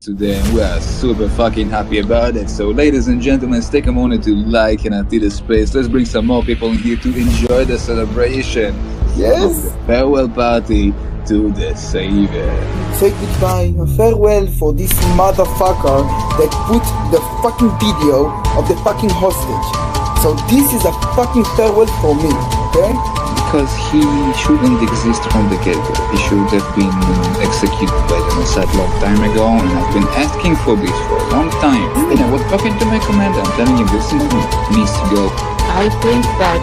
today, and we are super fucking happy about it. So ladies and gentlemen, let's take a moment to like and empty the space. Let's bring some more people in here to enjoy the celebration. Yes. The farewell party to the Savior. Say goodbye, a farewell for this motherfucker that put the fucking video of the fucking hostage. So this is a fucking farewell for me, okay? Because he shouldn't exist from the get-go. He should have been executed by the Mossad long time ago, and I've been asking for this for a long time. And I was talking to my commander, I'm telling him this needs to go. I think that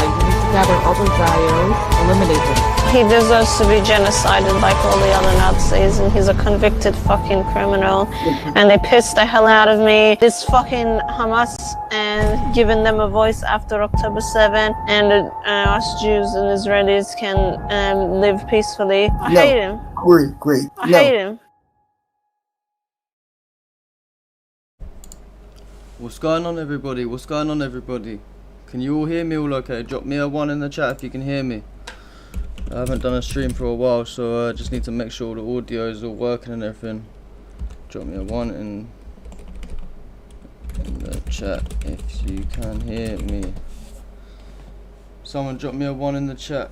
you need to gather all those bios, eliminate them. He deserves to be genocided like all the other Nazis, and he's a convicted fucking criminal. And they pissed the hell out of me. This fucking Hamas and giving them a voice after October 7, and us Jews and Israelis can live peacefully. I hate him. Great. I hate him. What's going on, everybody? What's going on, everybody? Can you all hear me all okay? Drop me a 1 in the chat if you can hear me. I haven't done a stream for a while, so I just need to make sure all the audio is all working and everything. Drop me a 1 in the chat if you can hear me. Someone drop me a 1 in the chat.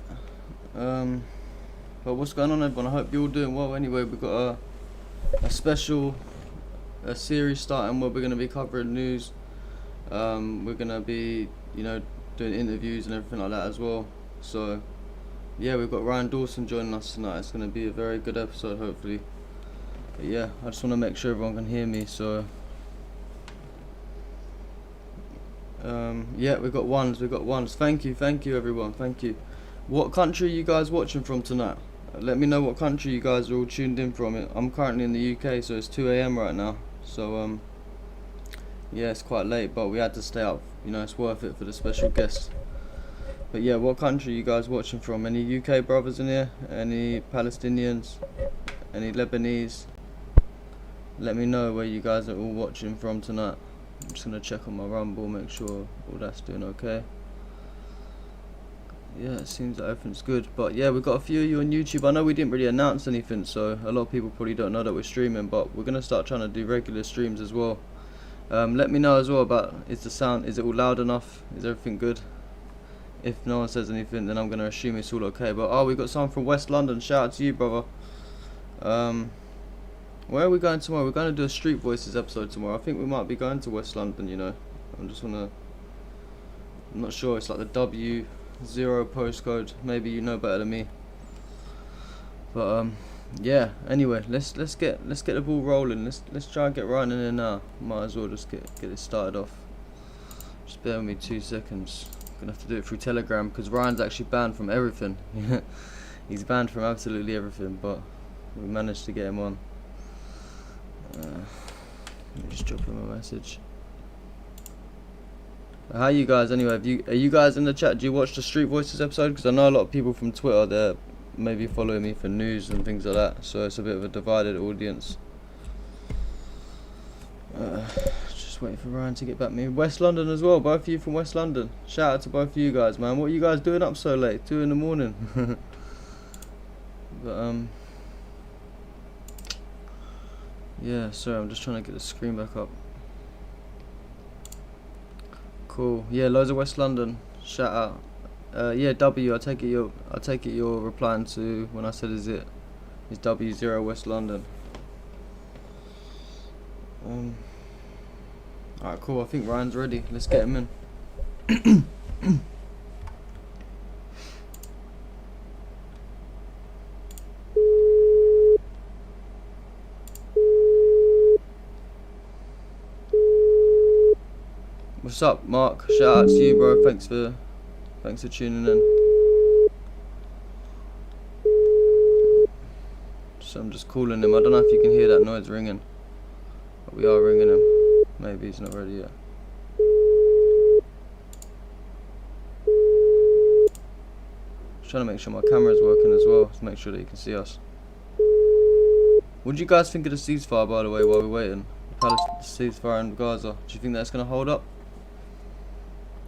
But what's going on, everyone? I hope you're all doing well. Anyway, we've got a special series starting where we're going to be covering news. We're going to be, doing interviews and everything like that as well. So yeah, we've got Ryan Dawson joining us tonight. It's going to be a very good episode, hopefully. But yeah, I just want to make sure everyone can hear me. So yeah, we've got ones. Thank you everyone, thank you. What country are you guys watching from tonight? Let me know what country you guys are all tuned in from. I'm currently in the UK, so it's 2 AM right now. So yeah, it's quite late, but we had to stay up. It's worth it for the special guest. But yeah, what country are you guys watching from? Any UK brothers in here? Any Palestinians? Any Lebanese? Let me know where you guys are all watching from tonight. I'm just gonna check on my Rumble, make sure all that's doing okay. Yeah, it seems that everything's good. But yeah, we've got a few of you on YouTube. I know we didn't really announce anything, so a lot of people probably don't know that we're streaming, but we're gonna start trying to do regular streams as well. Let me know as well about, is it all loud enough? Is everything good? If no one says anything, then I'm gonna assume it's all okay. But we've got someone from West London. Shout out to you, brother. Where are we going tomorrow? We're going to do a Street Voices episode tomorrow. I think we might be going to West London, I'm not sure. It's like the W0 postcode. Maybe you know better than me. But yeah. Anyway, let's get the ball rolling. Let's try and get Ryan in there now. Might as well just get it started off. Just bear with me 2 seconds. I'm gonna have to do it through Telegram because Ryan's actually banned from everything. He's banned from absolutely everything, but we managed to get him on. Let me just drop him a message. How you guys anyway? Are you guys in the chat? Do you watch the Street Voices episode? Because I know a lot of people from Twitter, they're maybe following me for news and things like that, so it's a bit of a divided audience. Just waiting for Ryan to get back to me. West London as well, both of you from West London. Shout out to both of you guys, man. What are you guys doing up so late? 2 in the morning. But yeah, sorry, I'm just trying to get the screen back up. Cool. Yeah, loads of West London. Shout out. Yeah, W. I take it you're replying to when I said is W0 West London. Alright, cool. I think Ryan's ready. Let's get him in. What's up, Mark? Shout out to you, bro. Thanks for tuning in. So I'm just calling him. I don't know if you can hear that noise ringing, but we are ringing him. Maybe he's not ready yet. Just trying to make sure my camera's working as well, to make sure that you can see us. What do you guys think of the ceasefire, by the way, while we're waiting? The ceasefire in Gaza. Do you think that's going to hold up?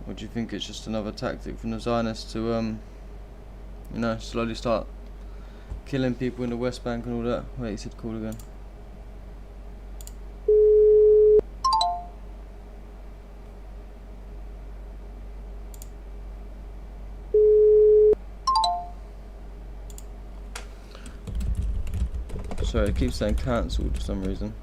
Or do you think it's just another tactic from the Zionists to, slowly start killing people in the West Bank and all that? Wait, he said call again. Sorry, it keeps saying cancelled for some reason.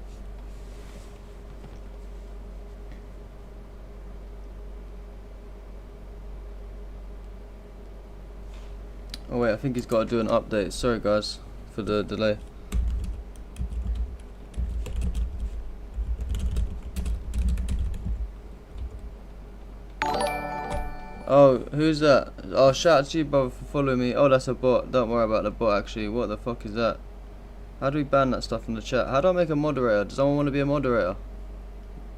Oh wait, I think he's got to do an update. Sorry guys for the delay. Oh, who's that? Oh, shout out to you, brother, for following me. Oh, that's a bot. Don't worry about the bot, actually. What the fuck is that? How do we ban that stuff from the chat? How do I make a moderator? Does someone want to be a moderator?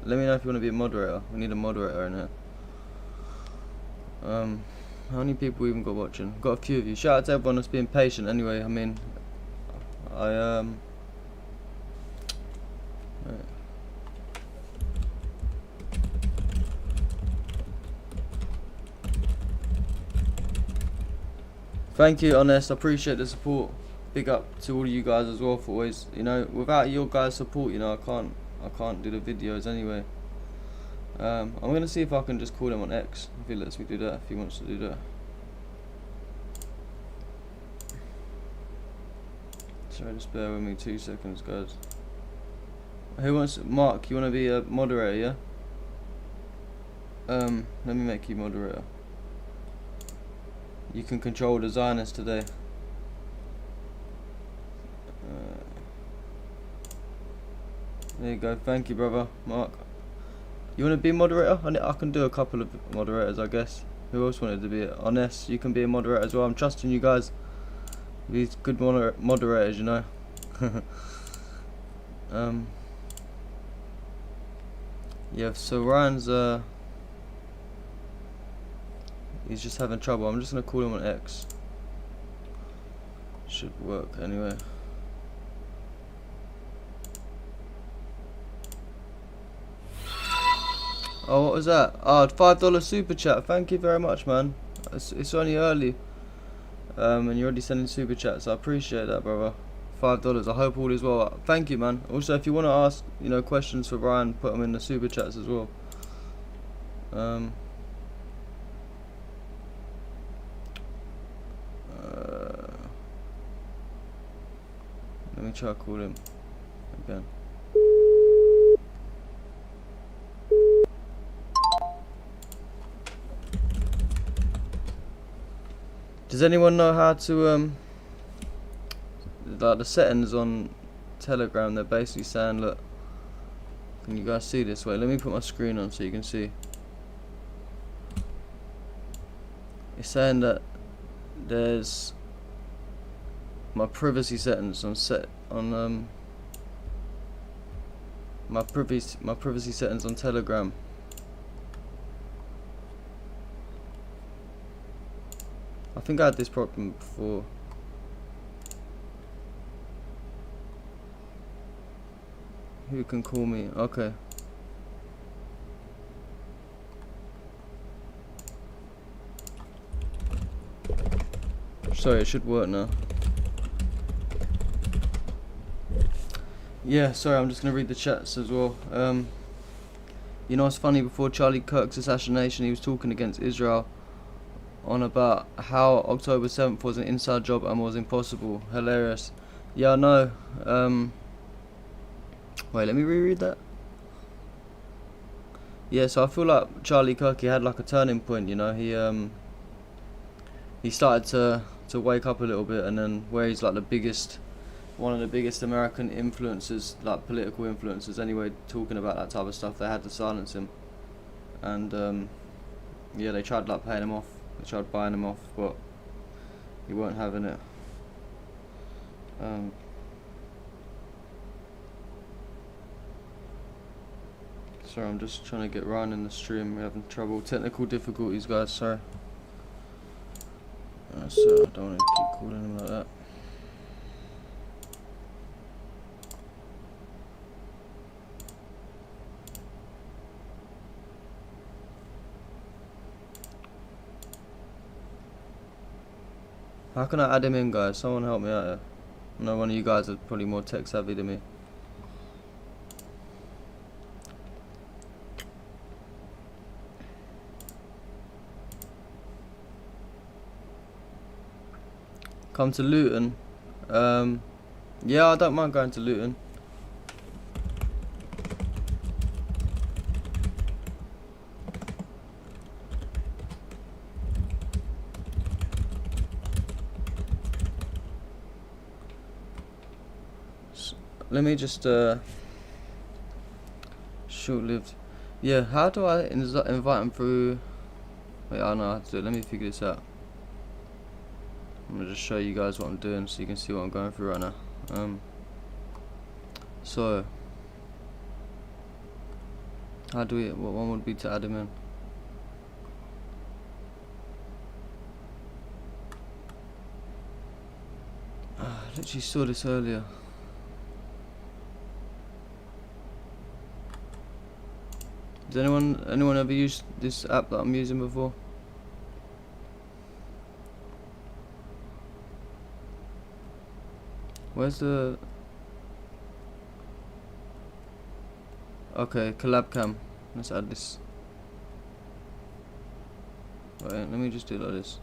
Let me know if you want to be a moderator. We need a moderator in here. How many people we even got watching? Got a few of you. Shout out to everyone that's being patient. Anyway, I mean, right. Thank you, Honest. I appreciate the support. Big up to all of you guys as well for always, you know, without your guys' support, you know, I can't do the videos anyway. I'm gonna see if I can just call him on X if he lets me do that, if he wants to do that. Sorry, just bear with me 2 seconds, guys. Who wants? Mark, you wanna be a moderator? Yeah. Let me make you moderator. You can control the Zionists today. There you go. Thank you, brother. Mark. You want to be a moderator? I can do a couple of moderators, I guess. Who else wanted to be it? Honest, you can be a moderator as well. I'm trusting you guys. These good moderators, you know. Yeah, so Ryan's he's just having trouble. I'm just gonna call him on X. Should work anyway. Oh, what was that? Oh, $5 super chat. Thank you very much, man. It's only early, and you're already sending super chats. I appreciate that, brother. $5. I hope all is well. Thank you, man. Also, if you want to ask, you know, questions for Ryan, put them in the super chats as well. Let me try to call him again. Does anyone know how to like the settings on Telegram? They're basically saying, look, can you guys see this? Wait, let me put my screen on so you can see. It's saying that there's my privacy settings on my privacy settings on Telegram. I think I had this problem before. Who can call me? Okay. Sorry, it should work now. Yeah, sorry, I'm just gonna read the chats as well. You know, it's funny, before Charlie Kirk's assassination, he was talking against Israel on about how October 7th was an inside job and was impossible. Hilarious. Yeah, I know. Wait, let me reread that. Yeah, so I feel like Charlie Kirk, he had like a turning point, you know. He started to wake up a little bit, and then where he's like one of the biggest American influencers, like political influencers anyway, talking about that type of stuff, they had to silence him. And yeah, they tried like paying him off. They tried buying him off, but he weren't having it. Sorry, I'm just trying to get Ryan in the stream. We're having trouble. Technical difficulties, guys. Sorry. So I don't want to keep calling him like that. How can I add him in, guys? Someone help me out here. I know one of you guys are probably more tech savvy than me. Come to Luton. Yeah, I don't mind going to Luton. Let me just short-lived. Yeah, how do I invite him through? Wait, I know how to do it. Let me figure this out. I'm gonna just show you guys what I'm doing so you can see what I'm going through right now. So how do we? What one would be to add him in? I literally saw this earlier. Has anyone ever used this app that I'm using before? Where's the... Okay, collab cam. Let's add this. Wait, let me just do it like this.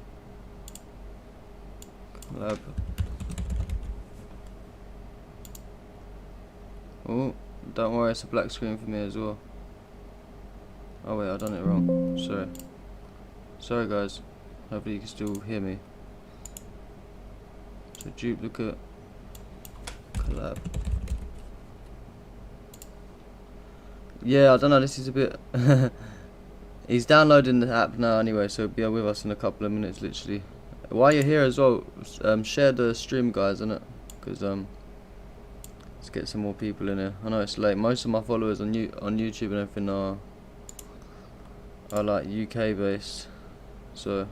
Collab. Oh, don't worry, it's a black screen for me as well. Oh wait, I've done it wrong. Sorry guys. Hopefully you can still hear me. So duplicate, collab. Yeah, I don't know, this is a bit... He's downloading the app now anyway, so be with us in a couple of minutes literally. While you're here as well, share the stream guys, innit? Because let's get some more people in here. I know it's late. Most of my followers on YouTube and everything are like UK based, so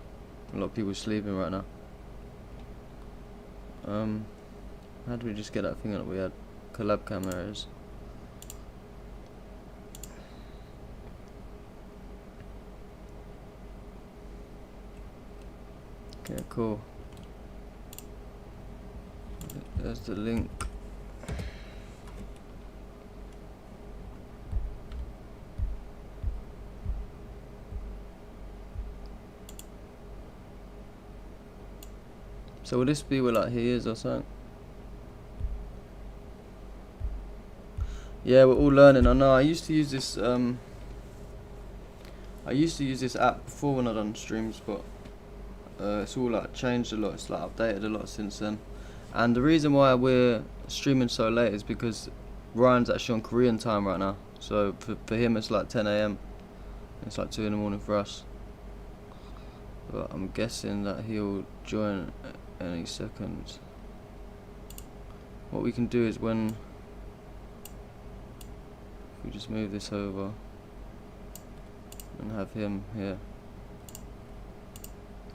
a lot of people sleeping right now. How do we just get that thing that we had? Collab cameras. Okay, cool. There's the link. So will this be where like he is or something? Yeah, we're all learning. I know. I used to use this. I used to use this app before when I done streams, but it's all like changed a lot. It's like updated a lot since then. And the reason why we're streaming so late is because Ryan's actually on Korean time right now. So for him it's like 10 AM. It's like 2 in the morning for us. But I'm guessing that he'll join any second. What we can do is when if we just move this over and have him here,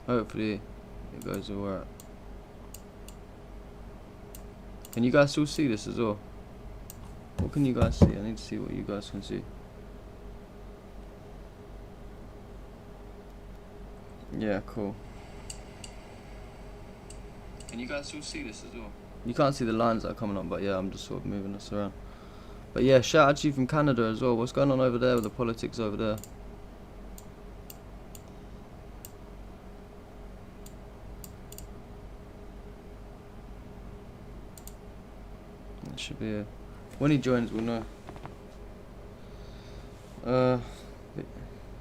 hopefully it goes alright. Can you guys still see this as well? What can you guys see? I need to see what you guys can see. Yeah, cool. Can you guys still see this as well? You can't see the lines that are coming up, but yeah, I'm just sort of moving this around. But yeah, shout out to you from Canada as well. What's going on over there with the politics over there? That should be when he joins, we'll know.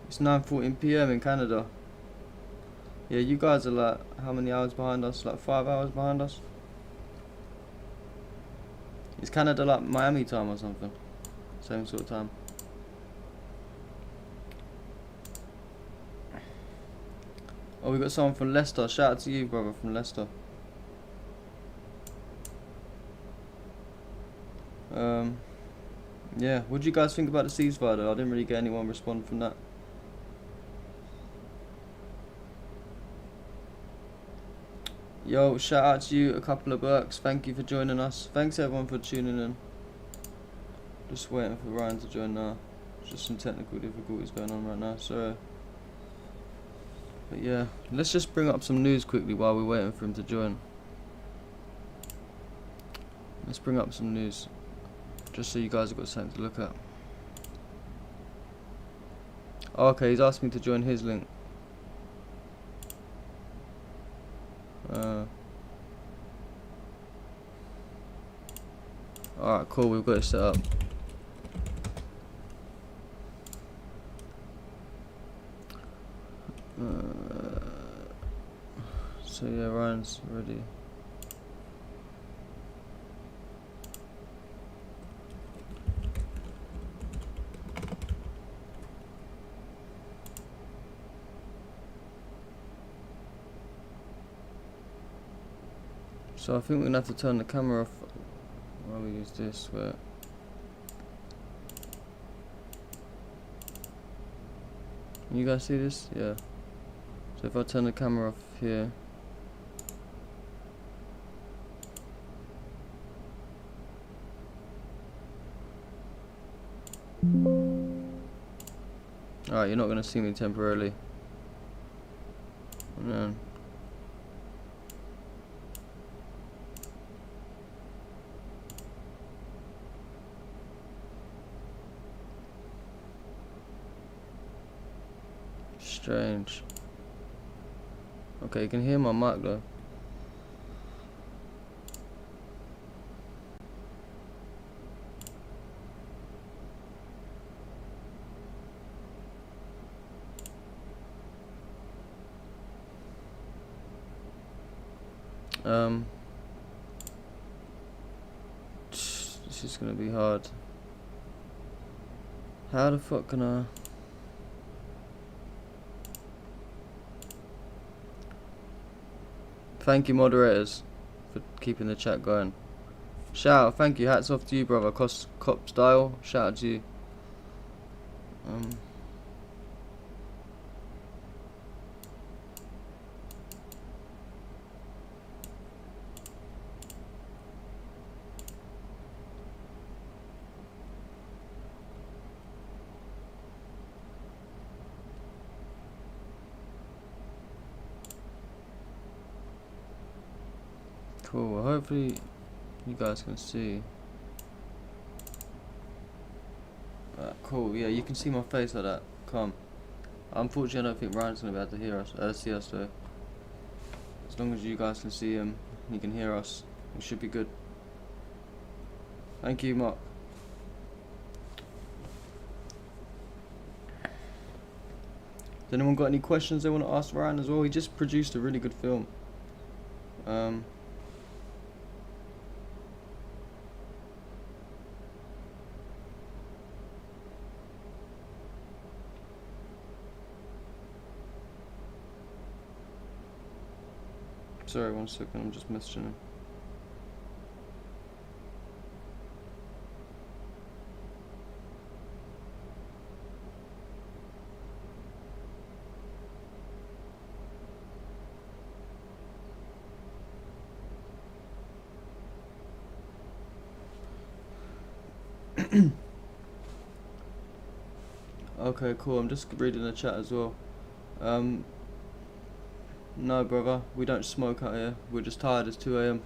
It's 9:14 PM in Canada. Yeah, you guys are like, how many hours behind us? Like 5 hours behind us? Is Canada like Miami time or something? Same sort of time. Oh, we got someone from Leicester. Shout out to you, brother, from Leicester. Yeah, what do you guys think about the ceasefire though? I didn't really get anyone respond from that. Yo, shout out to you, a couple of bucks. Thank you for joining us. Thanks everyone for tuning in. Just waiting for Ryan to join now. Just some technical difficulties going on right now, so but yeah, let's just bring up some news quickly while we're waiting for him to join. Let's bring up some news, just so you guys have got something to look at. Oh, okay, he's asked me to join his link. Alright, cool, we've got it set up. So yeah, Ryan's ready. So I think we're gonna have to turn the camera off while we use this. Where you guys see this? Yeah. So if I turn the camera off here. Alright, you're not gonna see me temporarily. And then strange. Okay, you can hear my mic though. This is gonna be hard. How the fuck can I? Thank you, moderators, for keeping the chat going. Shout out, thank you, hats off to you, brother. Cop style, shout out to you. Cool, well, hopefully you guys can see. Cool, yeah, you can see my face like that. Calm. Unfortunately, I don't think Ryan's gonna be able to hear us, see us though. As long as you guys can see him, he can hear us, it should be good. Thank you, Mark. Has anyone got any questions they want to ask Ryan as well? He just produced a really good film. Sorry, 1 second, I'm just messaging him. Okay, cool, I'm just reading the chat as well. No, brother, we don't smoke out here. We're just tired. It's 2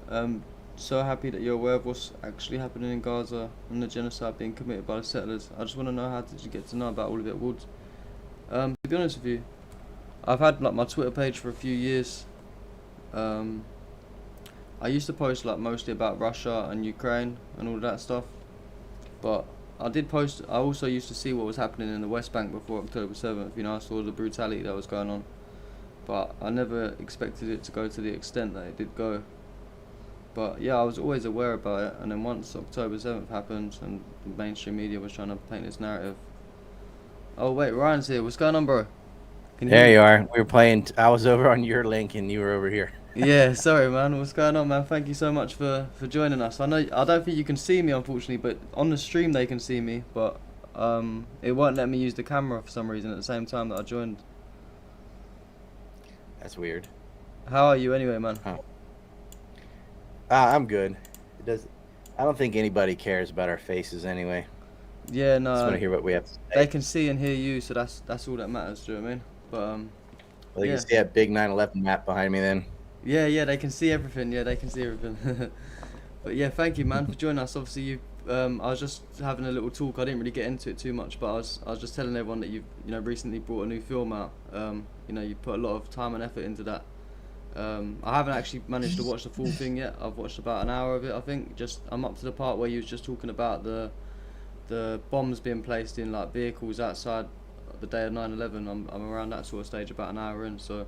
AM. So happy that you're aware of what's actually happening in Gaza and the genocide being committed by the settlers. I just want to know, how did you get to know about all of it, Woods? To be honest with you, I've had like my Twitter page for a few years. I used to post like mostly about Russia and Ukraine and all of that stuff, but I also used to see what was happening in the West Bank before October 7th. You know, I saw the brutality that was going on. But I never expected it to go to the extent that it did go. But yeah, I was always aware about it, and then once October 7th happened and the mainstream media was trying to paint this narrative. Oh wait, Ryan's here. What's going on, bro? There you are. We were playing. I was over on your link and you were over here. Yeah, sorry man. What's going on, man? Thank you so much for joining us. I don't think you can see me, unfortunately, but on the stream they can see me, but it won't let me use the camera for some reason at the same time that I joined. That's weird. How are you anyway, man? Oh. I'm good. I don't think anybody cares about our faces anyway. Yeah, no. I just want to hear what we have to say. They can see and hear you, so that's all that matters. Do you know what I mean? But well, you yeah. can see that big 9/11 map behind me then. Yeah, they can see everything. Yeah, they can see everything. But yeah, thank you, man, for joining us. Obviously, you. I was just having a little talk. I didn't really get into it too much, but I was just telling everyone that you've recently brought a new film out. You put a lot of time and effort into that. I haven't actually managed to watch the full thing yet. I've watched about an hour of it, I think. I'm up to the part where you was just talking about the bombs being placed in like vehicles outside the day of 9/11. I'm around that sort of stage, about an hour in. So,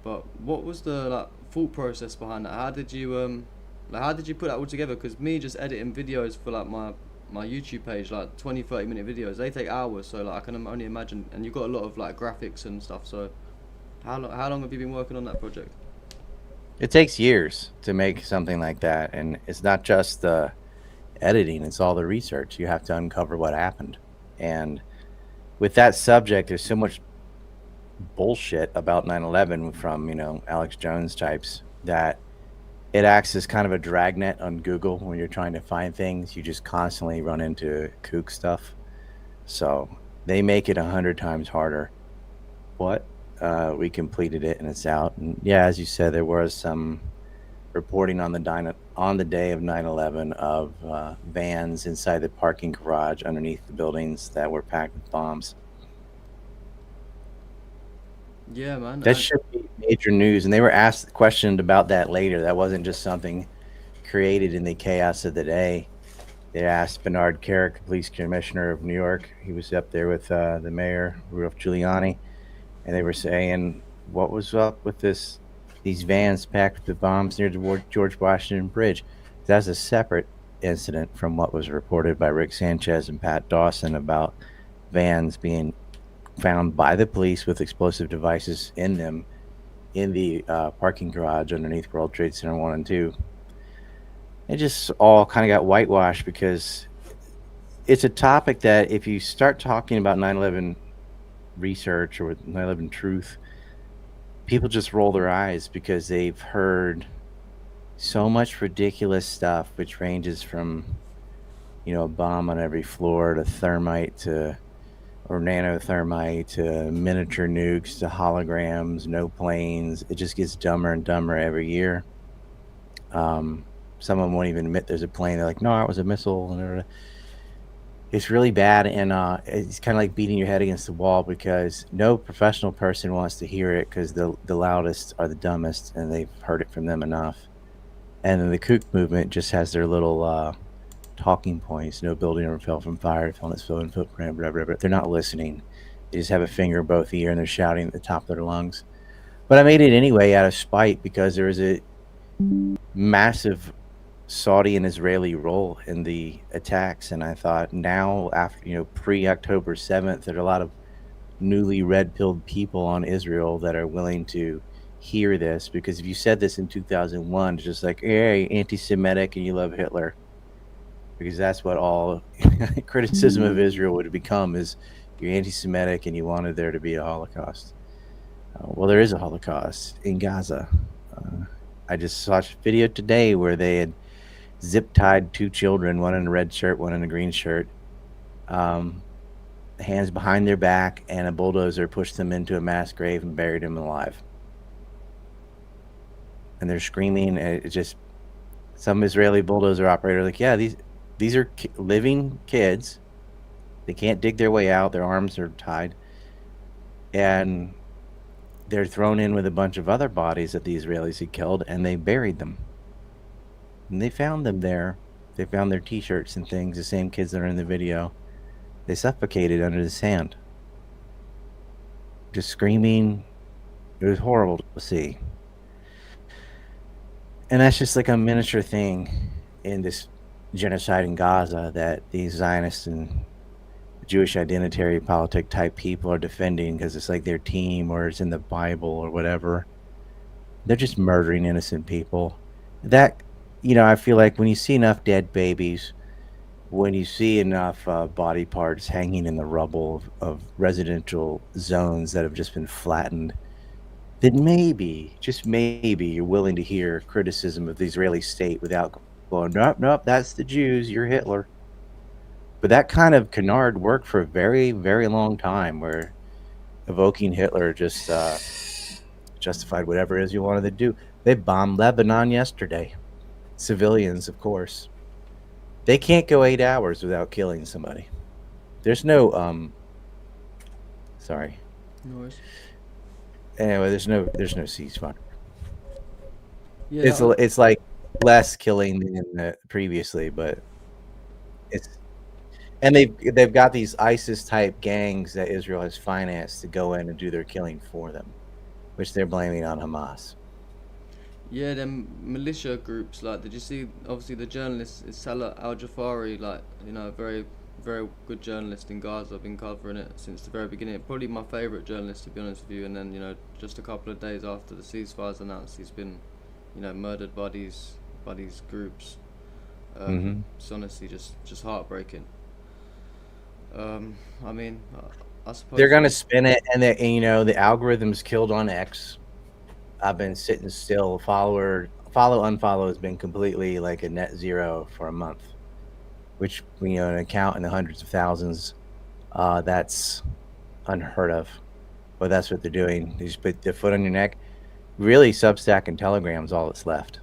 but what was the like thought process behind that? How did you how did you put that all together? Because me just editing videos for like my YouTube page, like 20-30 minute videos, they take hours. So like I can only imagine, and you've got a lot of like graphics and stuff. So how long have you been working on that project? It takes years to make something like that, and it's not just the editing, it's all the research. You have to uncover what happened. And with that subject, there's so much bullshit about 9/11 from, Alex Jones types, that it acts as kind of a dragnet on Google. When you're trying to find things, you just constantly run into kook stuff. So they make it 100 times harder. But we completed it and it's out. And yeah, as you said, there was some reporting on the day of 9/11 of vans inside the parking garage underneath the buildings that were packed with bombs. Yeah, man. That should be major news. And they were questioned about that later. That wasn't just something created in the chaos of the day. They asked Bernard Kerik, police commissioner of New York. He was up there with the mayor, Rudolph Giuliani. And they were saying, what was up with these vans packed with bombs near the George Washington Bridge? That's a separate incident from what was reported by Rick Sanchez and Pat Dawson about vans being found by the police with explosive devices in them in the parking garage underneath World Trade Center 1 and 2. It just all kind of got whitewashed because it's a topic that if you start talking about 9/11 research or 9/11 truth, people just roll their eyes because they've heard so much ridiculous stuff, which ranges from, a bomb on every floor to thermite or nanothermite to miniature nukes to holograms, no planes. It just gets dumber and dumber every year. Some of them won't even admit there's a plane. They're like, no, it was a missile. And it's really bad, and it's kind of like beating your head against the wall because no professional person wants to hear it because the loudest are the dumbest, and they've heard it from them enough. And then the kook movement just has their little talking points. No building ever fell from fire, fell on its own footprint, blah, blah, blah. They're not listening. They just have a finger in both ear, and they're shouting at the top of their lungs. But I made it anyway out of spite because there was a massive Saudi and Israeli role in the attacks, and I thought now after pre-October 7th, there are a lot of newly red-pilled people on Israel that are willing to hear this, because if you said this in 2001, it's just like, hey, anti-Semitic and you love Hitler, because that's what all criticism of Israel would become, is you're anti-Semitic and you wanted there to be a Holocaust. Well, there is a Holocaust in Gaza. I just watched a video today where they had zip tied 2 children, one in a red shirt, one in a green shirt, hands behind their back, and a bulldozer pushed them into a mass grave and buried them alive. And they're screaming. It just, some Israeli bulldozer operator like, yeah, these are living kids. They can't dig their way out. Their arms are tied, and they're thrown in with a bunch of other bodies that the Israelis had killed, and they buried them. And they found them there. They found their T-shirts and things, the same kids that are in the video. They suffocated under the sand, just screaming. It was horrible to see. And that's just like a miniature thing in this genocide in Gaza that these Zionists and Jewish identitary politic type people are defending because it's like their team or it's in the Bible or whatever. They're just murdering innocent people. That, I feel like when you see enough dead babies, when you see enough body parts hanging in the rubble of residential zones that have just been flattened, then maybe, just maybe, you're willing to hear criticism of the Israeli state without going, nope, that's the Jews, you're Hitler. But that kind of canard worked for a very, very long time, where evoking Hitler just justified whatever it is you wanted to do. They bombed Lebanon yesterday. Civilians, of course. They can't go 8 hours without killing somebody. There's no sorry. Noise. Anyway, there's no ceasefire. Yeah, It's like less killing than previously, but it's and they've got these ISIS type gangs that Israel has financed to go in and do their killing for them, which they're blaming on Hamas. yeah, them militia groups. Like, did you see? Obviously, the journalist is Salah Al Jafari. Like, very, very good journalist in Gaza. I've been covering it since the very beginning. Probably my favorite journalist, to be honest with you. And then, just a couple of days after the ceasefire's announced, he's been, murdered by these groups. Hmm. It's honestly just heartbreaking. I mean, I suppose They're gonna spin it, and the algorithm's killed on X. I've been sitting still. Follow unfollow has been completely like a net zero for a month, which an account in the hundreds of thousands, that's unheard of. But that's what they're doing. They just put their foot on your neck. Really, Substack and Telegram's all that's left.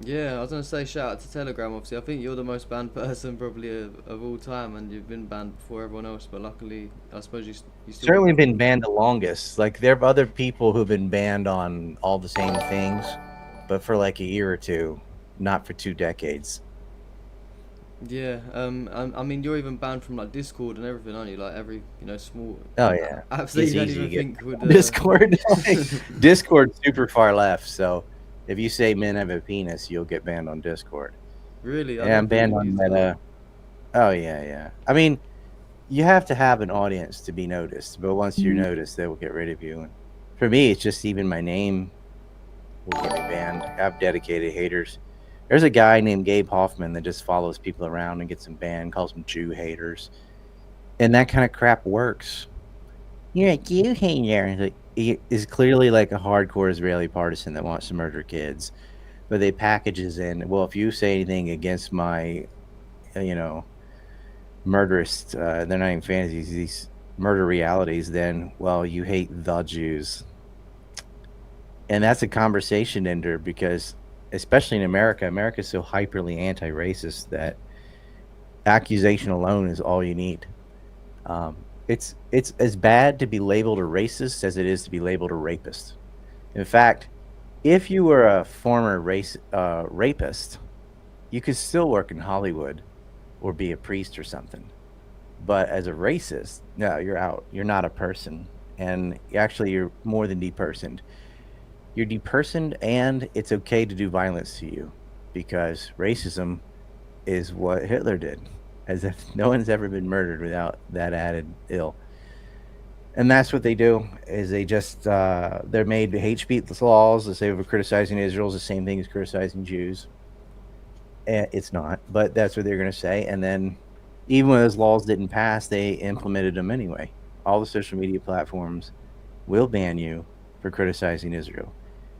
Yeah, I was gonna say shout out to Telegram. Obviously, I think you're the most banned person probably of all time, and you've been banned before everyone else. But luckily, I suppose you still Certainly been banned the longest. Like there are other people who've been banned on all the same things, but for like a year or two, not for 2 decades. Yeah. I mean, you're even banned from like Discord and everything, aren't you? Like every small Oh yeah, apps that you don't easy to even get think would. Discord. Discord's super far left, so if you say men have a penis, you'll get banned on Discord. Really? I Yeah, I'm don't think banned we on use that. Meta. Oh yeah. I mean, you have to have an audience to be noticed, but once you're noticed, they will get rid of you. And for me, it's just even my name will get me banned. I have dedicated haters. There's a guy named Gabe Hoffman that just follows people around and gets them banned, calls them Jew haters, and that kind of crap works. You're a Jew hater. He is clearly like a hardcore Israeli partisan that wants to murder kids, but they packages in. Well, if you say anything against my, murderous, they're not even fantasies, these murder realities, then, well, you hate the Jews. And that's a conversation ender because, especially in America, America's so hyperly anti-racist that accusation alone is all you need. It's as bad to be labeled a racist as it is to be labeled a rapist. In fact, if you were a former rapist, you could still work in Hollywood or be a priest or something. But as a racist, no, you're out. You're not a person. And actually, you're more than depersoned. You're depersoned, and it's okay to do violence to you because racism is what Hitler did, as if no one's ever been murdered without that added ill. And that's what they do, is they just, they're made hate speech laws that say we're criticizing Israel is the same thing as criticizing Jews. And it's not, but that's what they're going to say. And then even when those laws didn't pass, they implemented them anyway. All the social media platforms will ban you for criticizing Israel,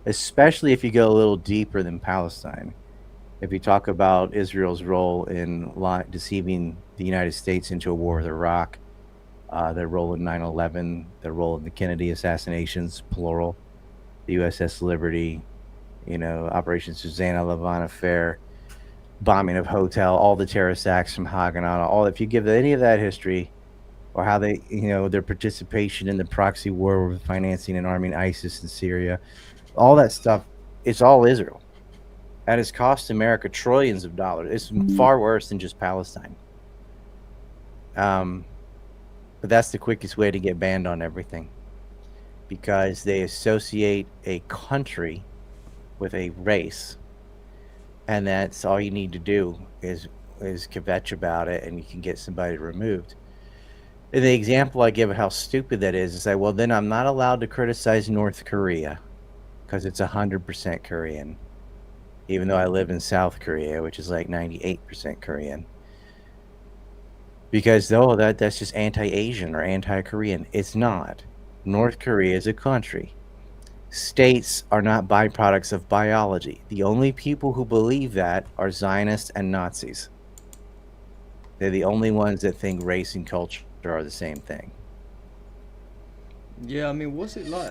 especially if you go a little deeper than Palestine. If you talk about Israel's role in deceiving the United States into a war with Iraq, their role in 9/11, their role in the Kennedy assassinations, plural, the USS Liberty, Operation Susanna Levant affair, bombing of hotel, all the terrorist acts from Haganah, all. If you give any of that history, or how they, their participation in the proxy war with financing and arming ISIS in Syria, all that stuff, it's all Israel. That has cost America trillions of dollars. It's far worse than just Palestine. But that's the quickest way to get banned on everything, because they associate a country with a race, and that's all you need to do is kvetch about it, and you can get somebody removed. And the example I give of how stupid that is say, well, then I'm not allowed to criticize North Korea because it's 100% Korean, even though I live in South Korea, which is like 98% Korean. Because that's just anti-Asian or anti-Korean. It's not. North Korea is a country. States are not byproducts of biology. The only people who believe that are Zionists and Nazis. They're the only ones that think race and culture are the same thing. Yeah, I mean, what's it like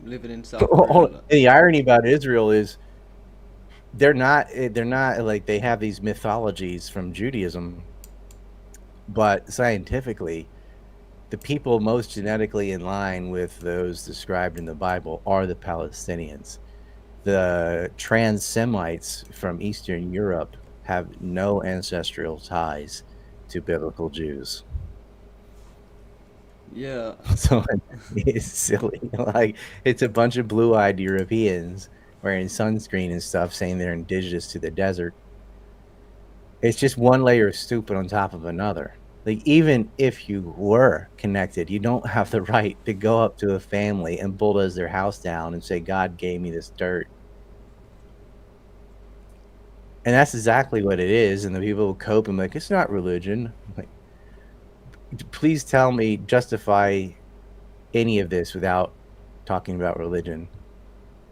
living in South Korea? The irony about Israel is they're not like, they have these mythologies from Judaism, but scientifically, the people most genetically in line with those described in the Bible are the Palestinians. the trans Semites from Eastern Europe have no ancestral ties to biblical Jews. Yeah. So it's silly. Like, it's a bunch of blue-eyed Europeans wearing sunscreen and stuff saying they're indigenous to the desert. It's just one layer of stupid on top of another. Like, even if you were connected, you don't have the right to go up to a family and bulldoze their house down and say, God gave me this dirt. And that's exactly what it is. And the people who cope and like, it's not religion. Like, please tell me, justify any of this without talking about religion.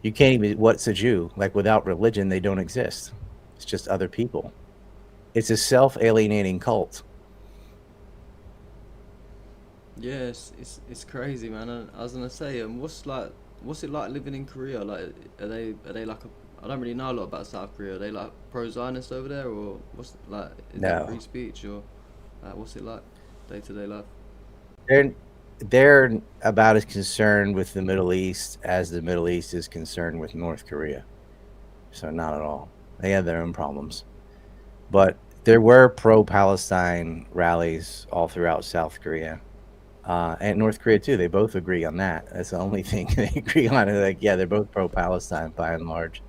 You can't even, what's a Jew? Like, without religion, they don't exist. It's just other people. It's a self-alienating cult. Yeah, it's crazy, man. And I was gonna say, what's it like living in Korea? Like, are they like I don't really know a lot about South Korea. Are they like pro-Zionist over there, or what's like? Is there No. free speech, or what's it like day-to-day life? They're about as concerned with the Middle East as the Middle East is concerned with North Korea. So not at all. They have their own problems. But there were pro-Palestine rallies all throughout South Korea. And North Korea too. They both agree on that. That's the only thing they agree on. Like, yeah, they're both pro-Palestine by and large.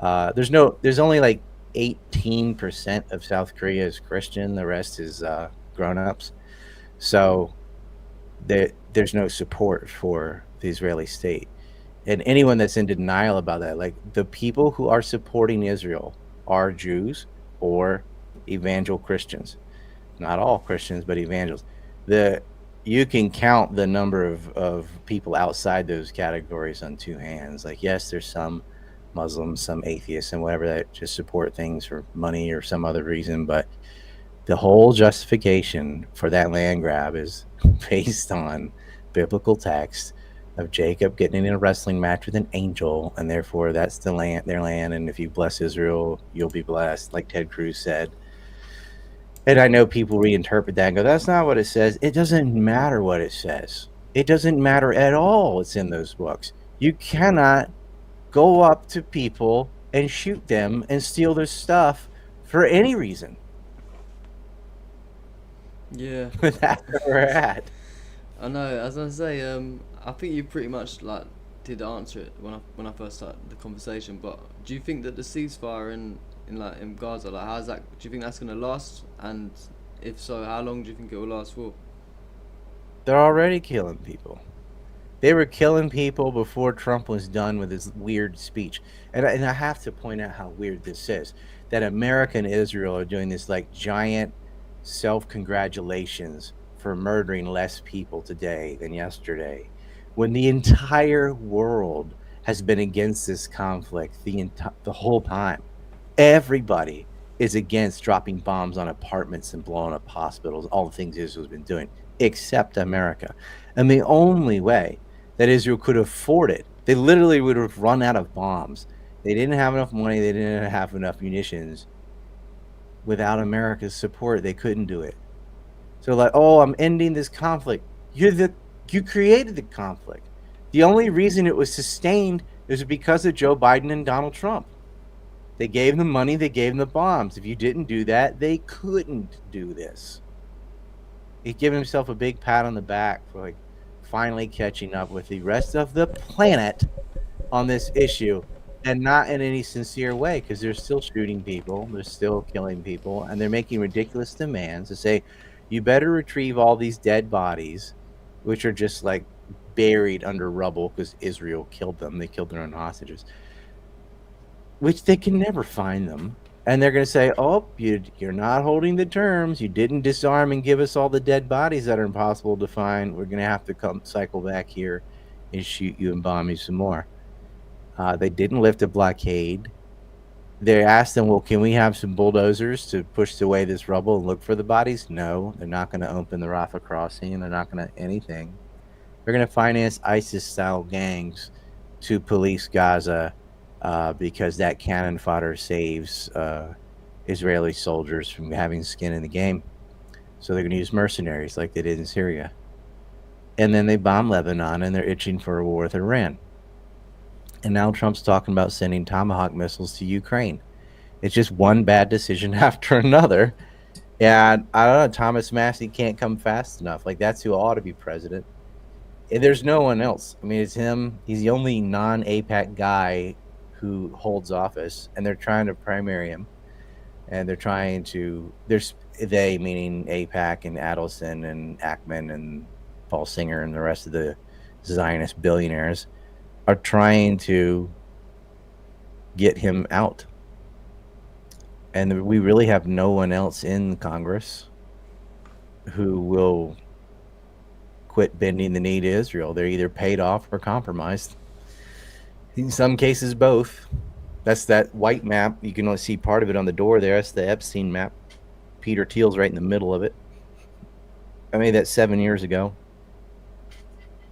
There's only like 18% of South Korea is Christian. The rest is grown-ups. So there's no support for the Israeli state. And anyone that's in denial about that, like, the people who are supporting Israel are Jews or evangel Christians. Not all Christians, but evangels. You can count the number of people outside those categories on two hands. Like, yes, there's some Muslims, some atheists, and whatever that just support things for money or some other reason, but the whole justification for that land grab is based on biblical text of Jacob getting in a wrestling match with an angel, and therefore that's their land, and if you bless Israel, you'll be blessed, like Ted Cruz said. And I know people reinterpret that and go, that's not what it says. It doesn't matter what it says. It doesn't matter at all what's in those books. You cannot go up to people and shoot them and steal their stuff for any reason. Yeah. That's where we're at. I know. I was gonna say, I think you pretty much like did answer it when I first started the conversation. But do you think that the ceasefire in Gaza, like, how's that? Do you think that's gonna last? And if so, how long do you think it will last for? They're already killing people. They were killing people before Trump was done with his weird speech. And I have to point out how weird this is. That America and Israel are doing this like giant self-congratulations for murdering less people today than yesterday, when the entire world has been against this conflict the whole time. Everybody is against dropping bombs on apartments and blowing up hospitals, all the things Israel's been doing, except America. And the only way that Israel could afford it, they literally would have run out of bombs. They didn't have enough money. They didn't have enough munitions. Without America's support, they couldn't do it. So like, oh, I'm ending this conflict. You created the conflict. The only reason it was sustained is because of Joe Biden and Donald Trump. They gave them money, they gave them the bombs. If you didn't do that, they couldn't do this. He gave himself a big pat on the back for like finally catching up with the rest of the planet on this issue, and not in any sincere way, because they're still shooting people, they're still killing people, and they're making ridiculous demands to say, you better retrieve all these dead bodies, which are just like buried under rubble because Israel killed them. They killed their own hostages, which they can never find them. And they're going to say, oh, you're not holding the terms. You didn't disarm and give us all the dead bodies that are impossible to find. We're going to have to come cycle back here and shoot you and bomb you some more. They didn't lift a blockade. They asked them, well, can we have some bulldozers to push away this rubble and look for the bodies? No, they're not going to open the Rafah crossing. They're not going to anything. They're going to finance ISIS-style gangs to police Gaza because that cannon fodder saves Israeli soldiers from having skin in the game. So they're going to use mercenaries like they did in Syria. And then they bomb Lebanon, and they're itching for a war with Iran. And now Trump's talking about sending Tomahawk missiles to Ukraine. It's just one bad decision after another. And I don't know, Thomas Massey can't come fast enough. Like, that's who ought to be president. And there's no one else. I mean, it's him. He's the only non-APAC guy who holds office, and they're trying to primary him. And they're trying to, they meaning APAC and Adelson and Ackman and Paul Singer and the rest of the Zionist billionaires are trying to get him out. And we really have no one else in Congress who will quit bending the knee to Israel. They're either paid off or compromised. In some cases, both. That's that white map. You can only see part of it on the door there. That's the Epstein map. Peter Thiel's right in the middle of it. I made that 7 years ago.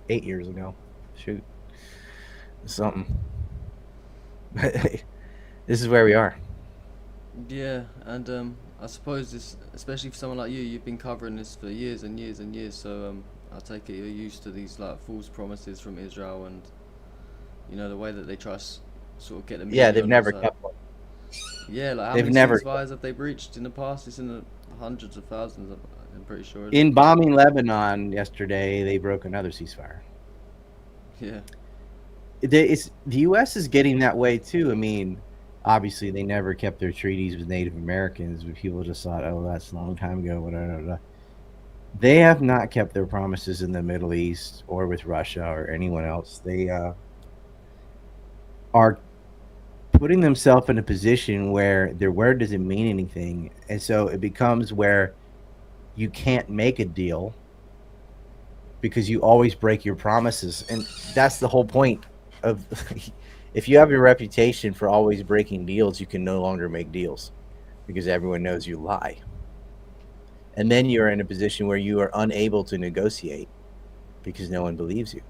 8 years ago. Shoot. Something. This is where we are. Yeah, and I suppose this, especially for someone like you, you've been covering this for years and years and years. So I take it you're used to these like false promises from Israel, and you know the way that they try sort of get the media. Yeah, they've on never their side. kept one. Yeah, like how They've many never- ceasefires have they breached in the past? It's in the hundreds of thousands. I'm pretty sure. In bombing Lebanon yesterday, they broke another ceasefire. Yeah. The U.S. is getting that way too. I mean, obviously they never kept their treaties with Native Americans, but people just thought, oh, that's a long time ago, whatever. They have not kept their promises in the Middle East or with Russia or anyone else. They are putting themselves in a position where their word doesn't mean anything, and so it becomes where you can't make a deal because you always break your promises. And that's the whole point of if you have your reputation for always breaking deals, you can no longer make deals because everyone knows you lie. And then you're in a position where you are unable to negotiate because no one believes you.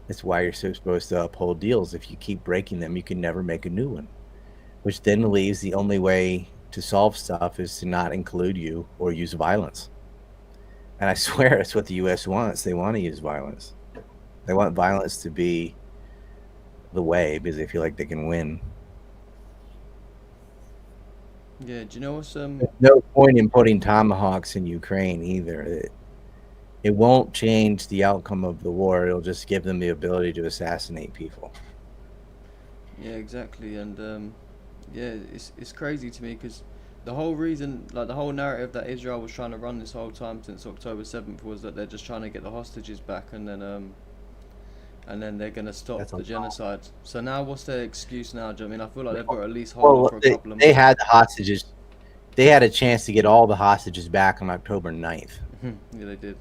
That's why you're so supposed to uphold deals. If you keep breaking them, you can never make a new one, which then leaves the only way to solve stuff is to not include you or use violence. And I swear that's what the U.S. wants. They want to use violence. They want violence to be the way because they feel like they can win. Yeah. Do you know what's There's no point in putting tomahawks in Ukraine either. It won't change the outcome of the war. It'll just give them the ability to assassinate people. Yeah, exactly, and yeah, it's crazy to me because the whole reason, like the whole narrative that Israel was trying to run this whole time since October 7th was that they're just trying to get the hostages back, and then they're gonna stop That's a the lie. genocide. So now, what's their excuse now? Do you know what I mean? I feel like they've got to at least hold on Well, for a couple of they months. had the hostages. They had a chance to get all the hostages back on October 9th. Yeah, they did.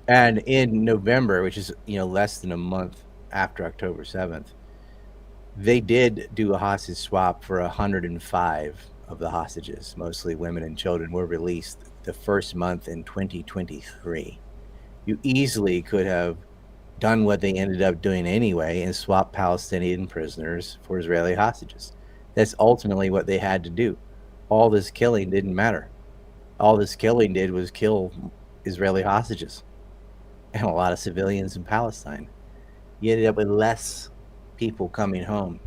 And in November, which is less than a month after October 7th, they did do a hostage swap for 105 of the hostages, mostly women and children, were released the first month in 2023. You easily could have done what they ended up doing anyway and swapped Palestinian prisoners for Israeli hostages. That's ultimately what they had to do. All this killing didn't matter. All this killing did was kill Israeli hostages and a lot of civilians in Palestine. You ended up with less people coming home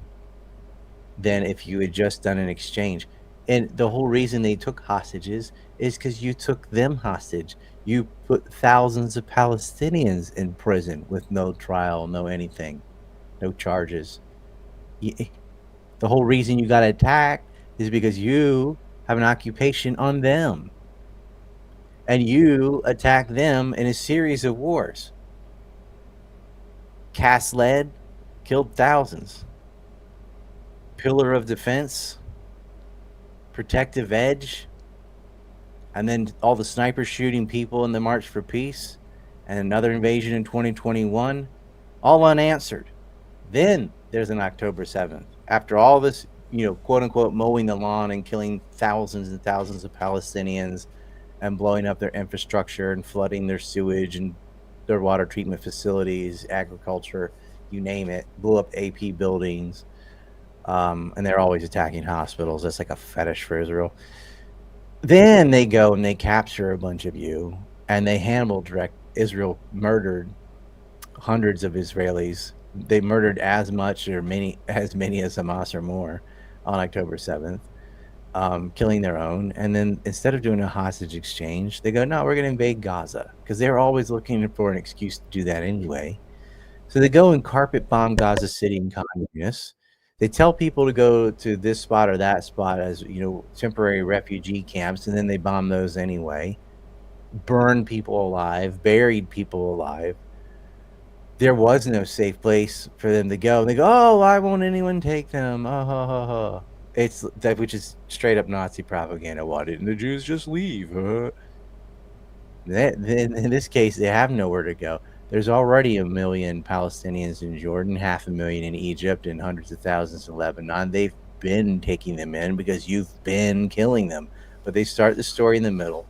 than if you had just done an exchange. And the whole reason they took hostages is because you took them hostage. You put thousands of Palestinians in prison with no trial, no anything, no charges. The whole reason you got attacked is because you have an occupation on them. And you attack them in a series of wars. Cast lead, killed thousands. Pillar of defense, protective edge, and then all the snipers shooting people in the March for Peace, and another invasion in 2021, all unanswered. Then there's an October 7th. After all this, quote unquote, mowing the lawn and killing thousands and thousands of Palestinians and blowing up their infrastructure and flooding their sewage and their water treatment facilities, agriculture, you name it, blew up AP buildings. And they're always attacking hospitals. That's like a fetish for Israel. Then they go and they capture a bunch of you, and they Israel murdered hundreds of Israelis they murdered as much or as many as Hamas or more on October 7th, killing their own. And then instead of doing a hostage exchange, they go, no, we're going to invade Gaza, because they're always looking for an excuse to do that anyway. So they go and carpet bomb Gaza City and communists. They tell people to go to this spot or that spot as, temporary refugee camps, and then they bomb those anyway. Burned people alive, buried people alive. There was no safe place for them to go. And they go, oh, why won't anyone take them? Oh, ho, ho, ho. It's that, which is straight up Nazi propaganda. Why didn't the Jews just leave? In this case, they have nowhere to go. There's already 1 million Palestinians in Jordan, 500,000 in Egypt, and hundreds of thousands in Lebanon. They've been taking them in because you've been killing them. But they start the story in the middle.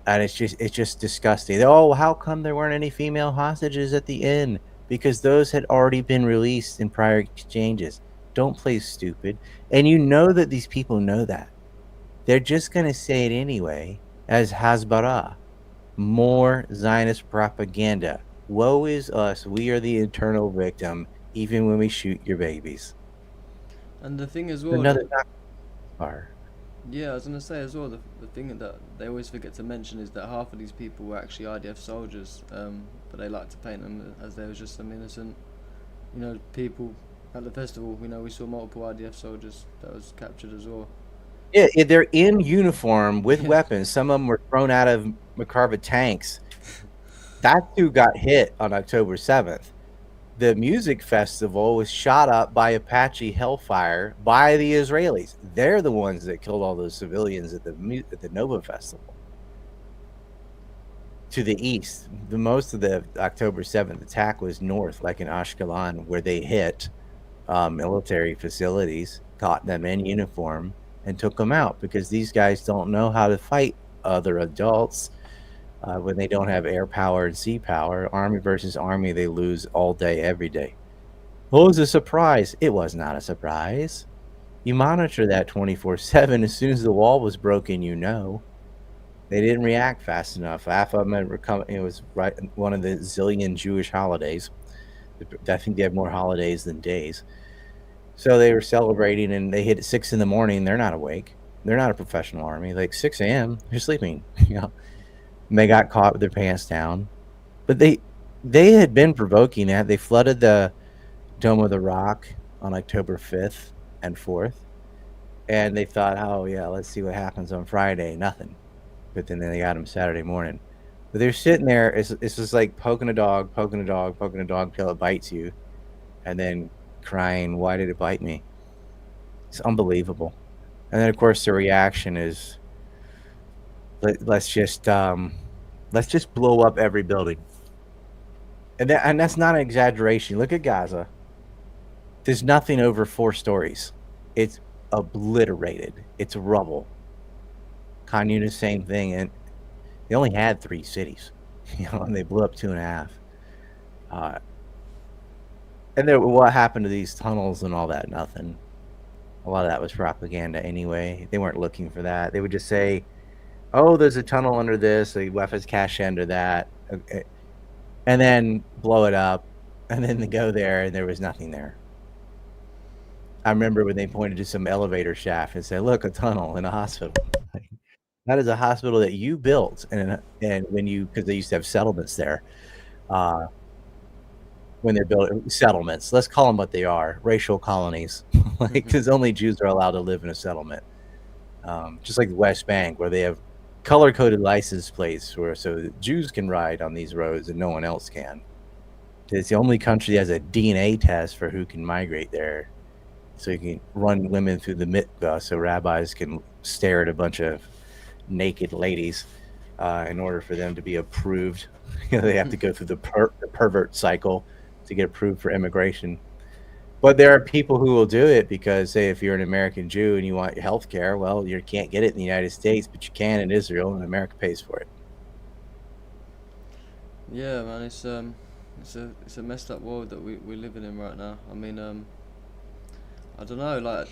And it's just disgusting. Oh, how come there weren't any female hostages at the end? Because those had already been released in prior exchanges. Don't play stupid. And you know that these people know that. They're just going to say it anyway as Hasbara. More Zionist propaganda. Woe is us. We are the eternal victim, even when we shoot your babies. And the thing as well... Another are. Yeah, I was going to say as well, the thing that they always forget to mention is that half of these people were actually IDF soldiers, but they like to paint them as they was just some innocent, people. At the festival, we saw multiple IDF soldiers that was captured as well. Yeah, they're in uniform with weapons. Some of them were thrown out of Makarva tanks. That dude got hit on October 7th. The music festival was shot up by Apache Hellfire by the Israelis. They're the ones that killed all those civilians at the Nova Festival. To the east, the most of the October 7th attack was north, like in Ashkelon, where they hit military facilities, caught them in uniform, and took them out, because these guys don't know how to fight other adults. When they don't have air power and sea power, army versus army, they lose all day, every day. What was a surprise? It was not a surprise. You monitor that 24/7. As soon as the wall was broken, they didn't react fast enough. Half of them had come. It was right one of the zillion Jewish holidays. I think they have more holidays than days. So they were celebrating, and they hit at 6 in the morning. They're not awake. They're not a professional army. Like 6 a.m., they're sleeping. And they got caught with their pants down. But they had been provoking that. They flooded the Dome of the Rock on October 5th and 4th. And they thought, oh, yeah, let's see what happens on Friday. Nothing. But then they got them Saturday morning. But they're sitting there. It's just like poking a dog till it bites you. And then crying, why did it bite me? It's unbelievable. And then, of course, the reaction is, let's just blow up every building. And that's not an exaggeration. Look at Gaza. There's nothing over 4 stories. It's obliterated. It's rubble. Khan Yunis, same thing. And they only had 3 cities, and they blew up 2.5. And then what happened to these tunnels and all that? Nothing. A lot of that was propaganda anyway. They weren't looking for that. They would just say, oh, there's a tunnel under this, a weapons cache under that, okay. And then blow it up, and then they go there, and there was nothing there. I remember when they pointed to some elevator shaft and said, look, a tunnel in a hospital. That is a hospital that you built, and because they used to have settlements there. When they're building settlements, let's call them what they are, racial colonies, because only Jews are allowed to live in a settlement. Just like the West Bank, where they have color-coded license plates so Jews can ride on these roads and no one else can. It's the only country that has a DNA test for who can migrate there. So you can run women through the mikvah so rabbis can stare at a bunch of naked ladies in order for them to be approved. They have to go through the pervert cycle to get approved for immigration. But there are people who will do it because, say, if you're an American Jew and you want your health care, well, you can't get it in the United States, but you can in Israel, and America pays for it. Yeah, man, it's a messed up world that we're living in right now. I mean, I don't know, like,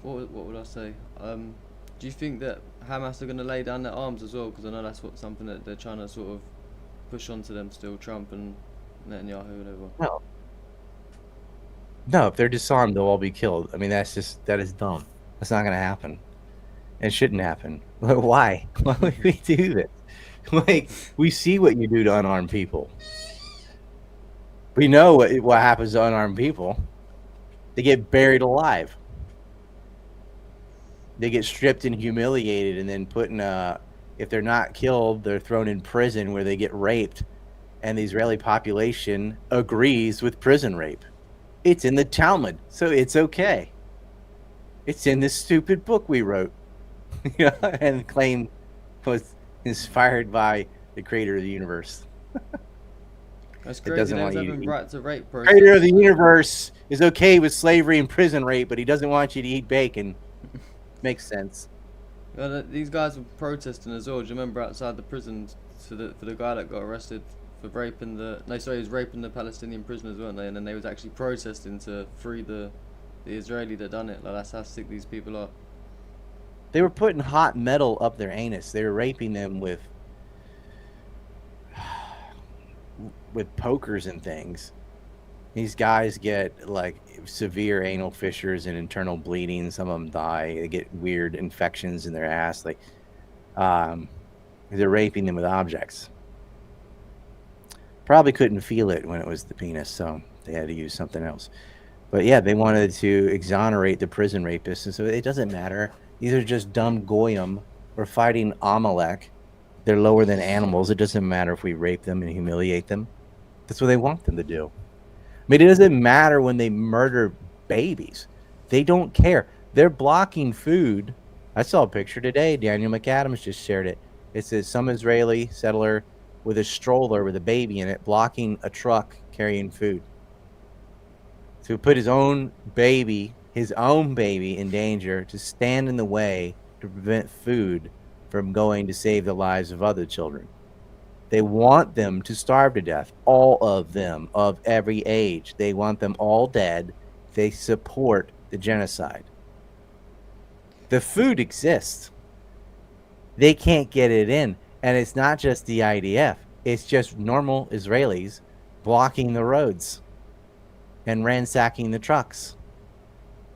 what would I say? Do you think that Hamas are going to lay down their arms as well? Because I know that's something that they're trying to sort of push onto them still, Trump and Netanyahu, whatever. No, if they're disarmed, they'll all be killed. I mean, that is dumb. That's not going to happen. It shouldn't happen. Why? Why would we do this? Like, we see what you do to unarmed people. We know what happens to unarmed people. They get buried alive. They get stripped and humiliated and then put in if they're not killed, they're thrown in prison where they get raped. And the Israeli population agrees with prison rape. It's in the Talmud, so it's okay. It's in this stupid book we wrote, and claimed was inspired by the creator of the universe. That's It crazy. doesn't There's want you having to right to rape The process. creator of the universe is okay with slavery and prison rape, but he doesn't want you to eat bacon. Makes sense. Yeah, these guys were protesting as well. Do you remember outside the prison for the guy that got arrested for raping he was raping the Palestinian prisoners, weren't they? And then they was actually protesting to free the Israeli that done it. Like, that's how sick these people are. They were putting hot metal up their anus. They were raping them with pokers and things. These guys get like severe anal fissures and internal bleeding. Some of them die. They get weird infections in their ass. Like, they're raping them with objects. Probably couldn't feel it when it was the penis, so they had to use something else. But yeah, they wanted to exonerate the prison rapists, and so it doesn't matter. These are just dumb goyim. We're fighting Amalek. They're lower than animals. It doesn't matter if we rape them and humiliate them. That's what they want them to do. I mean, it doesn't matter when they murder babies. They don't care. They're blocking food. I saw a picture today. Daniel McAdams just shared it. It says some Israeli settler with a stroller with a baby in it blocking a truck carrying food. To put his own baby in danger, to stand in the way to prevent food from going to save the lives of other children. They want them to starve to death, all of them, of every age. They want them all dead. They support the genocide. The food exists. They can't get it in. And it's not just the IDF. It's just normal Israelis blocking the roads and ransacking the trucks.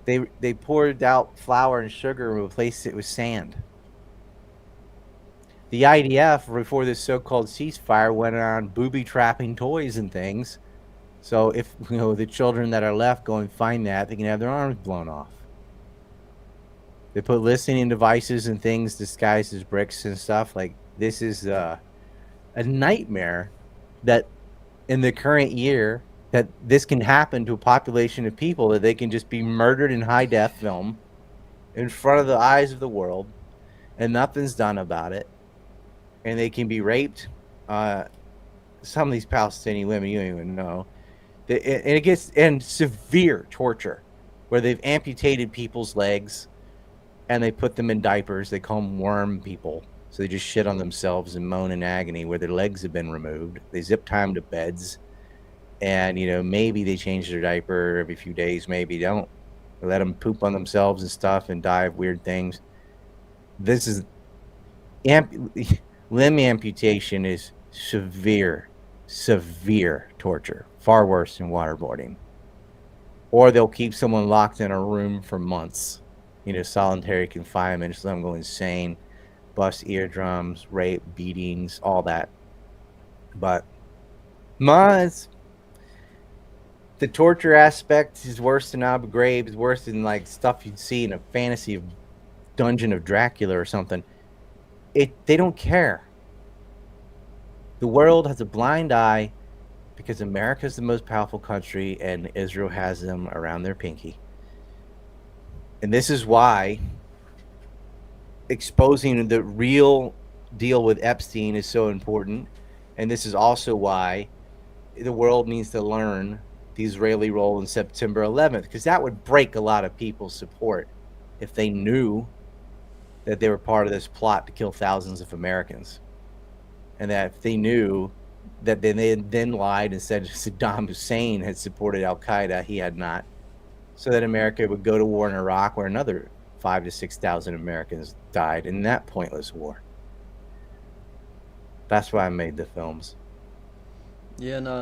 They poured out flour and sugar and replaced it with sand. The IDF, before this so-called ceasefire, went on booby-trapping toys and things. So if the children that are left go and find that, they can have their arms blown off. They put listening devices and things disguised as bricks and stuff. Like, this is a nightmare that in the current year that this can happen to a population of people, that they can just be murdered in high-def film in front of the eyes of the world, and nothing's done about it. And they can be raped. Some of these Palestinian women, you don't even know. And it gets in severe torture, where they've amputated people's legs, and they put them in diapers. They call them worm people. So they just shit on themselves and moan in agony where their legs have been removed. They zip tie them to beds, and maybe they change their diaper every few days. Maybe don't. They let them poop on themselves and stuff and die of weird things. This is limb amputation is severe torture, far worse than waterboarding. Or they'll keep someone locked in a room for months, solitary confinement, just let them go insane, bust eardrums, rape, beatings, all that. But the torture aspect is worse than Abu Ghraib, is worse than like stuff you'd see in a fantasy of Dungeon of Dracula or something. They don't care. The world has a blind eye because America's the most powerful country and Israel has them around their pinky. And this is why exposing the real deal with Epstein is so important. And this is also why the world needs to learn the Israeli role in September 11th, because that would break a lot of people's support if they knew that they were part of this plot to kill thousands of Americans. And that if they knew that they then lied and said Saddam Hussein had supported Al-Qaeda, he had not. So that America would go to war in Iraq, where another 5,000 to 6,000 Americans died in that pointless war. That's why I made the films. Yeah, no,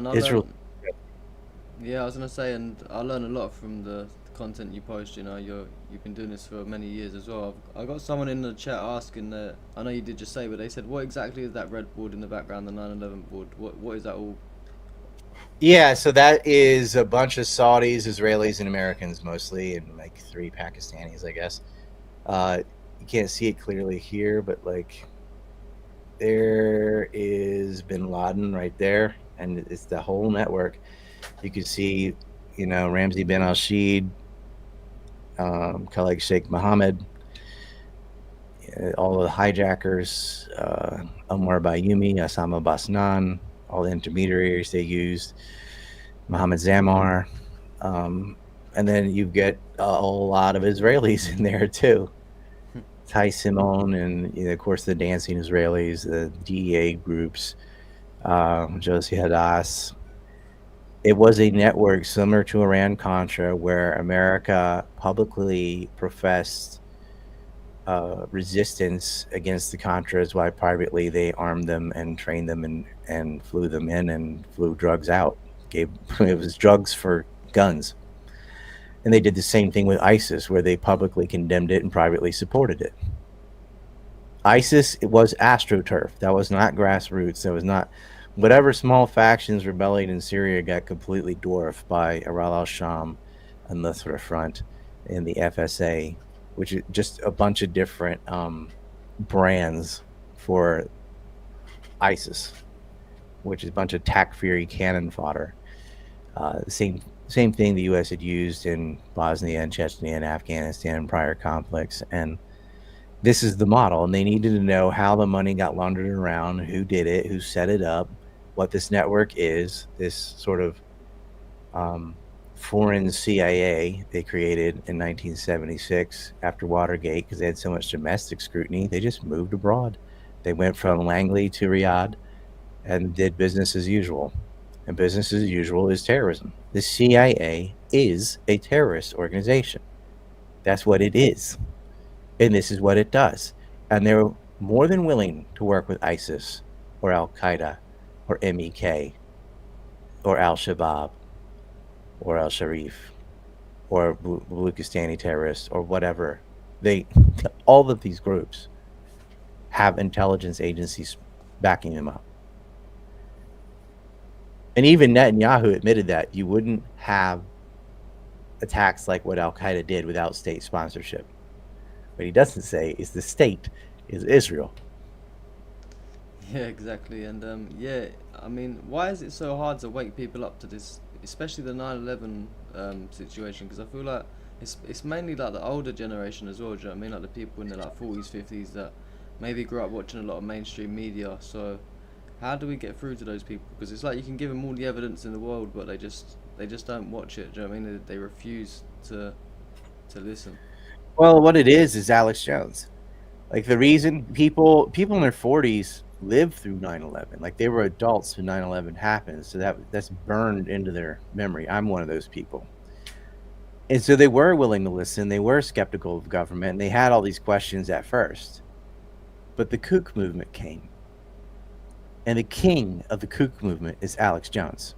Yeah, I was gonna say, and I learn a lot from the content you post. You know, you've been doing this for many years as well. I got someone in the chat asking that. I know you did just say, but they said, what exactly is that red board in the background, the 9/11 board? What is that all? Yeah, so that is a bunch of Saudis, Israelis, and Americans mostly, and like 3 Pakistanis, I guess. You can't see it clearly here, but like there is Bin Laden right there, and it's the whole network. You can see, Ramzi bin al-Shid, Khalid Sheikh Mohammed, all the hijackers, Omar Bayoumi, Osama Basnan, all the intermediaries they used, Mohammed Zammar, and then you get a whole lot of Israelis in there too. Ty Simon and of course the dancing Israelis, the DEA groups, Josie Hadass. It was a network similar to Iran-Contra where America publicly professed resistance against the Contras while privately they armed them and trained them and flew them in and flew drugs out. It was drugs for guns. And they did the same thing with ISIS, where they publicly condemned it and privately supported it. ISIS, it was AstroTurf. That was not grassroots. That was not... Whatever small factions rebelling in Syria got completely dwarfed by Aral al-Sham and Nusra Front and the FSA, which is just a bunch of different brands for ISIS, which is a bunch of Takfiri cannon fodder. Same thing the U.S. had used in Bosnia and Chechnya and Afghanistan in prior conflicts. And this is the model. And they needed to know how the money got laundered around, who did it, who set it up, what this network is, this sort of foreign CIA they created in 1976 after Watergate because they had so much domestic scrutiny. They just moved abroad. They went from Langley to Riyadh and did business as usual. And business as usual is terrorism. The CIA is a terrorist organization. That's what it is. And this is what it does. And they're more than willing to work with ISIS or Al-Qaeda or MEK or Al-Shabaab or Al-Sharif or Baluchistani terrorists or whatever. All of these groups have intelligence agencies backing them up. And even Netanyahu admitted that you wouldn't have attacks like what Al-Qaeda did without state sponsorship. What he doesn't say is the state is Israel. Yeah, exactly. And yeah, I mean, why is it so hard to wake people up to this, especially the 9/11 situation? Because I feel like it's mainly like the older generation as well. Do you know what I mean? Like the people in their like 40s, 50s that maybe grew up watching a lot of mainstream media. So how do we get through to those people? Because it's like you can give them all the evidence in the world, but they just don't watch it. Do you know what I mean? They refuse to listen. Well, what it is Alex Jones. Like the reason people in their 40s lived through 9/11, like they were adults when 9/11 happened, so that's burned into their memory. I'm one of those people. And so they were willing to listen. They were skeptical of government. And they had all these questions at first. But the kook movement came. And the king of the kook movement is Alex Jones,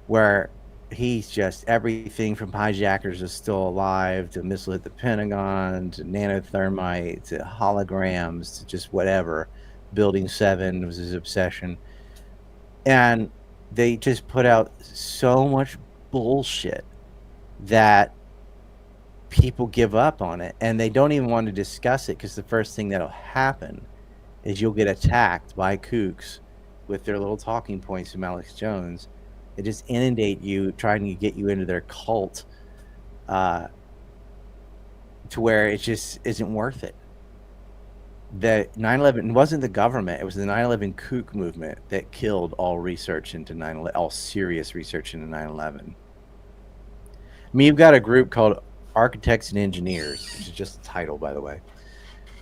where he's just everything from hijackers is still alive to missile hit the Pentagon to nanothermite to holograms to just whatever. Building 7 was his obsession. And they just put out so much bullshit that people give up on it. And they don't even want to discuss it because the first thing that'll happen is you'll get attacked by kooks with their little talking points from Alex Jones. They just inundate you, trying to get you into their cult to where it just isn't worth it. The 9/11 wasn't the government. It was the 9/11 kook movement that killed all research into 9/11, all serious research into 9/11. I mean, you've got a group called Architects and Engineers, which is just a title, by the way,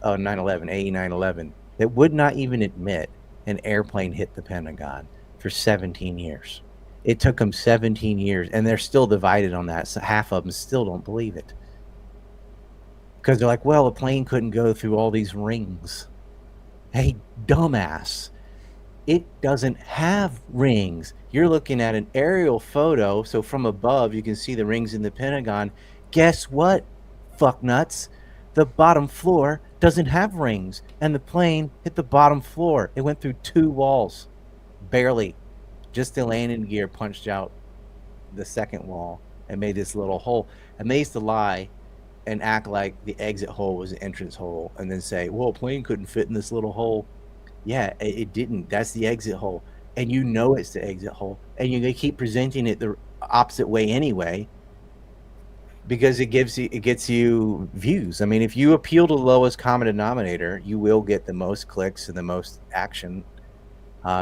9/11, AE 9/11, that would not even admit an airplane hit the Pentagon for 17 years. It took them 17 years, and they're still divided on that. So half of them still don't believe it. Because they're like, well, a plane couldn't go through all these rings. Hey, dumbass. It doesn't have rings. You're looking at an aerial photo, so from above you can see the rings in the Pentagon. Guess what, fucknuts? The bottom floor doesn't have rings, and the plane hit the bottom floor. It went through 2 walls, barely. Just the landing gear punched out the second wall and made this little hole. And they used to lie and act like the exit hole was the entrance hole, and then say, well, a plane couldn't fit in this little hole. Yeah, it didn't. That's the exit hole, and you know it's the exit hole, and they keep presenting it the opposite way anyway, because it gets you views. I mean, if you appeal to the lowest common denominator, you will get the most clicks and the most action,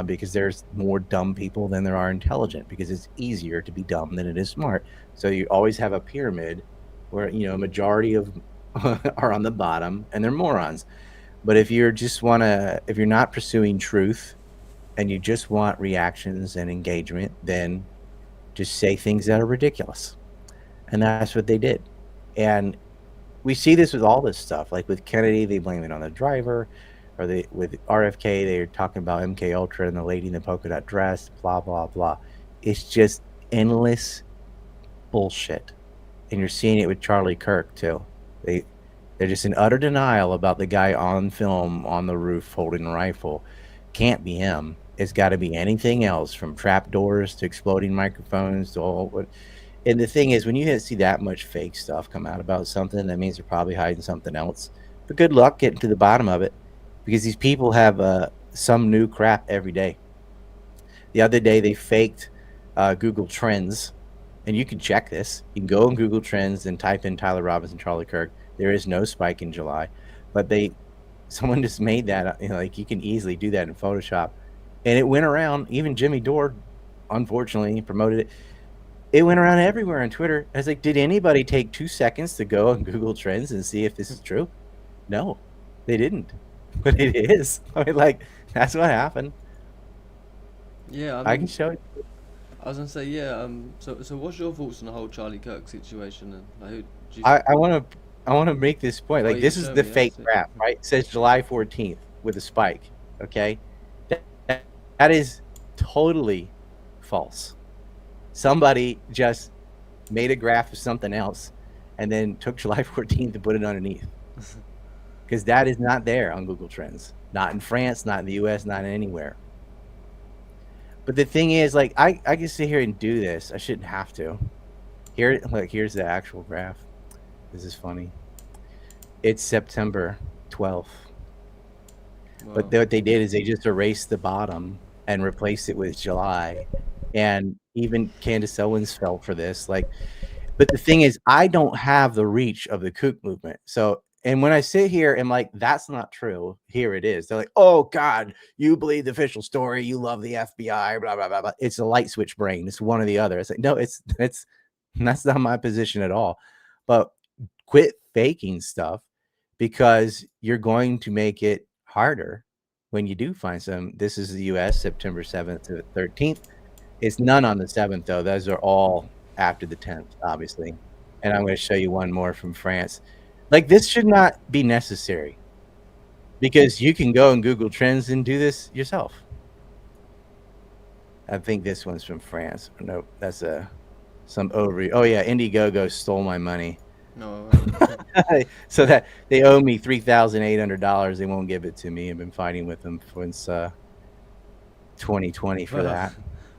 because there's more dumb people than there are intelligent, because it's easier to be dumb than it is smart. So you always have a pyramid where a majority of are on the bottom and they're morons. But if you're not pursuing truth and you just want reactions and engagement, then just say things that are ridiculous. And that's what they did. And we see this with all this stuff. Like with Kennedy, they blame it on the driver. Or with RFK, they're talking about MK Ultra and the lady in the polka dot dress, blah, blah, blah. It's just endless bullshit. And you're seeing it with Charlie Kirk, too. They're just in utter denial about the guy on film on the roof holding a rifle. Can't be him. It's got to be anything else, from trapdoors to exploding microphones to all. And the thing is, when you see that much fake stuff come out about something, that means they're probably hiding something else. But good luck getting to the bottom of it, because these people have some new crap every day. The other day, they faked Google Trends, and you can check this. You can go on Google Trends and type in Tyler Robinson, Charlie Kirk. There is no spike in July, but someone just made that. Like, you can easily do that in Photoshop, and it went around. Even Jimmy Dore, unfortunately, promoted it. It went around everywhere on Twitter. I was like, did anybody take 2 seconds to go on Google Trends and see if this is true? No, they didn't. But it is. I mean, like, that's what happened. Yeah, I can show it. I was gonna say, yeah. So what's your thoughts on the whole Charlie Kirk situation? And like, who do you I want to make this point. Like, this is the fake crap, right? It says July 14th with a spike. Okay, that is totally false. Somebody just made a graph of something else and then took July 14th and put it underneath, because that is not there on Google Trends. Not in France, not in the US, not anywhere. But the thing is, like, I can sit here and do this. I shouldn't have to. Here's the actual graph. This is funny. It's September 12th. Wow. But what they did is they just erased the bottom and replaced it with July. And even Candace Owens fell for this. Like, but the thing is, I don't have the reach of the kook movement. So, and when I sit here and like, that's not true, here it is. They're like, oh God, you believe the official story, you love the FBI, blah, blah, blah, blah. It's a light switch brain. It's one or the other. It's like, no, that's not my position at all. But quit faking stuff, because you're going to make it harder when you do find some. This is the US, September 7th to the 13th. It's none on the 7th, though. Those are all after the 10th, obviously. And I'm going to show you one more from France. Like, this should not be necessary, because you can go and Google Trends and do this yourself. I think this one's from France. Nope, that's some overview. Oh yeah, Indiegogo stole my money. No. So that they owe me $3,800. They won't give it to me. I've been fighting with them since 2020 for that.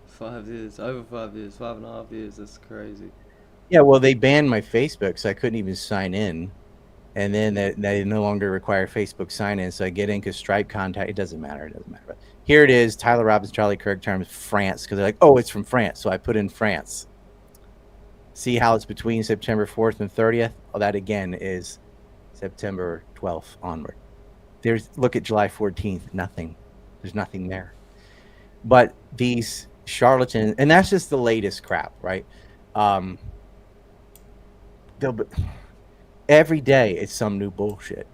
5 years, over 5 years, 5.5 years. That's crazy. Yeah, well, they banned my Facebook, so I couldn't even sign in. And then they no longer require Facebook sign-in, so I get in because Stripe contact. It doesn't matter. It doesn't matter. But here it is: Tyler Robbins, Charlie Kirk, terms France, because they're like, oh, it's from France, so I put in France. See how it's between September 4th and 30th? Oh, that again is September 12th onward. Look at July 14th. Nothing. There's nothing there. But these charlatans, and that's just the latest crap, right? Every day it's some new bullshit.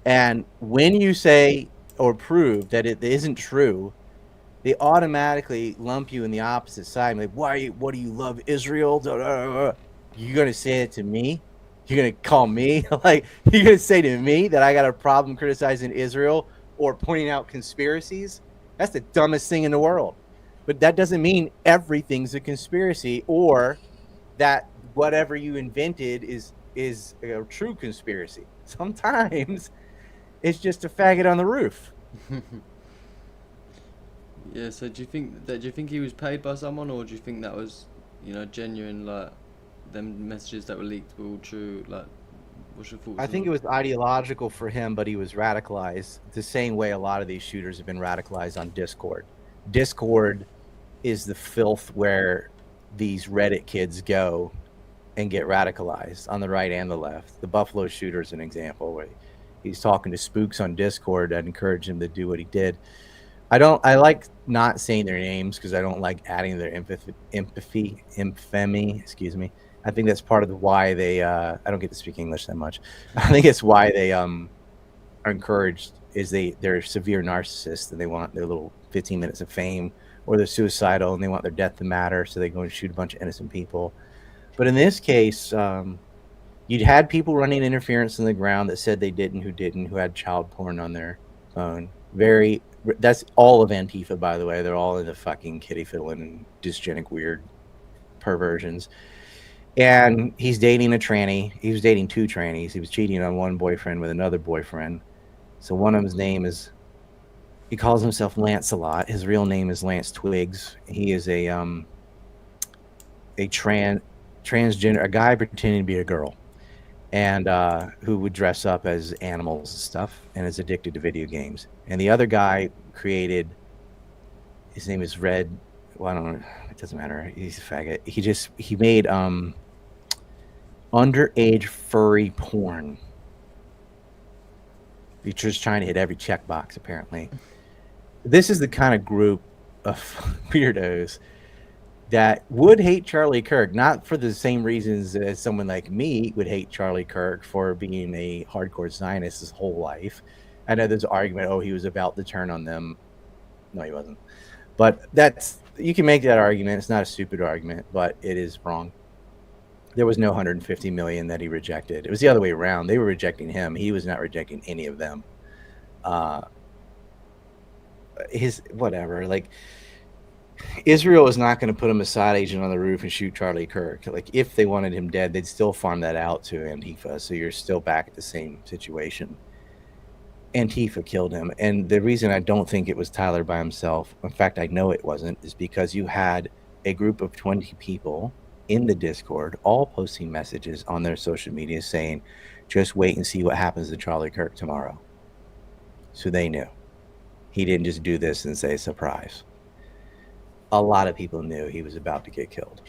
And when you say or prove that it isn't true, they automatically lump you in the opposite side. Like, what do you love Israel? You're going to say it to me? You're going to call me? Like, you're going to say to me that I got a problem criticizing Israel or pointing out conspiracies? That's the dumbest thing in the world. But that doesn't mean everything's a conspiracy or that whatever you invented is a true conspiracy. Sometimes it's just a faggot on the roof. Yeah. So do you think he was paid by someone, or do you think that was, genuine, like them messages that were leaked were all true? Like, what's your thoughts? I think it was ideological for him, but he was radicalized the same way a lot of these shooters have been radicalized on Discord. Discord is the filth where these Reddit kids go and get radicalized on the right and the left. The Buffalo shooter is an example where he's talking to spooks on Discord that encouraged him to do what he did. I like not saying their names because I don't like adding their infamy, excuse me. I think that's part of why they I don't get to speak English that much. I think it's why they are encouraged is they're severe narcissists and they want their little 15 minutes of fame, or they're suicidal and they want their death to matter, so they go and shoot a bunch of innocent people. But in this case, you'd had people running interference in the ground that said they didn't, who had child porn on their phone. That's all of Antifa, by the way. They're all into fucking kitty fiddling and dysgenic weird perversions. And he's dating a tranny. He was dating 2 trannies. He was cheating on one boyfriend with another boyfriend. So one of his name is, he calls himself Lancelot. His real name is Lance Twiggs. He is a transgender, a guy pretending to be a girl, and who would dress up as animals and stuff, and is addicted to video games. And the other guy created, his name is Red. Well, I don't know. It doesn't matter. He's a faggot. He made underage furry porn. He's just trying to hit every checkbox, apparently. This is the kind of group of weirdos that would hate Charlie Kirk, not for the same reasons as someone like me would hate Charlie Kirk for being a hardcore Zionist his whole life. I know there's an argument, he was about to turn on them. No, he wasn't. But you can make that argument. It's not a stupid argument, but it is wrong. There was no 150 million that he rejected. It was the other way around. They were rejecting him. He was not rejecting any of them. Israel is not going to put a Mossad agent on the roof and shoot Charlie Kirk. Like, if they wanted him dead, they'd still farm that out to Antifa. So you're still back at the same situation. Antifa killed him. And the reason I don't think it was Tyler by himself, in fact, I know it wasn't, is because you had a group of 20 people in the Discord all posting messages on their social media saying, just wait and see what happens to Charlie Kirk tomorrow. So they knew. He didn't just do this and say surprise. A lot of people knew he was about to get killed.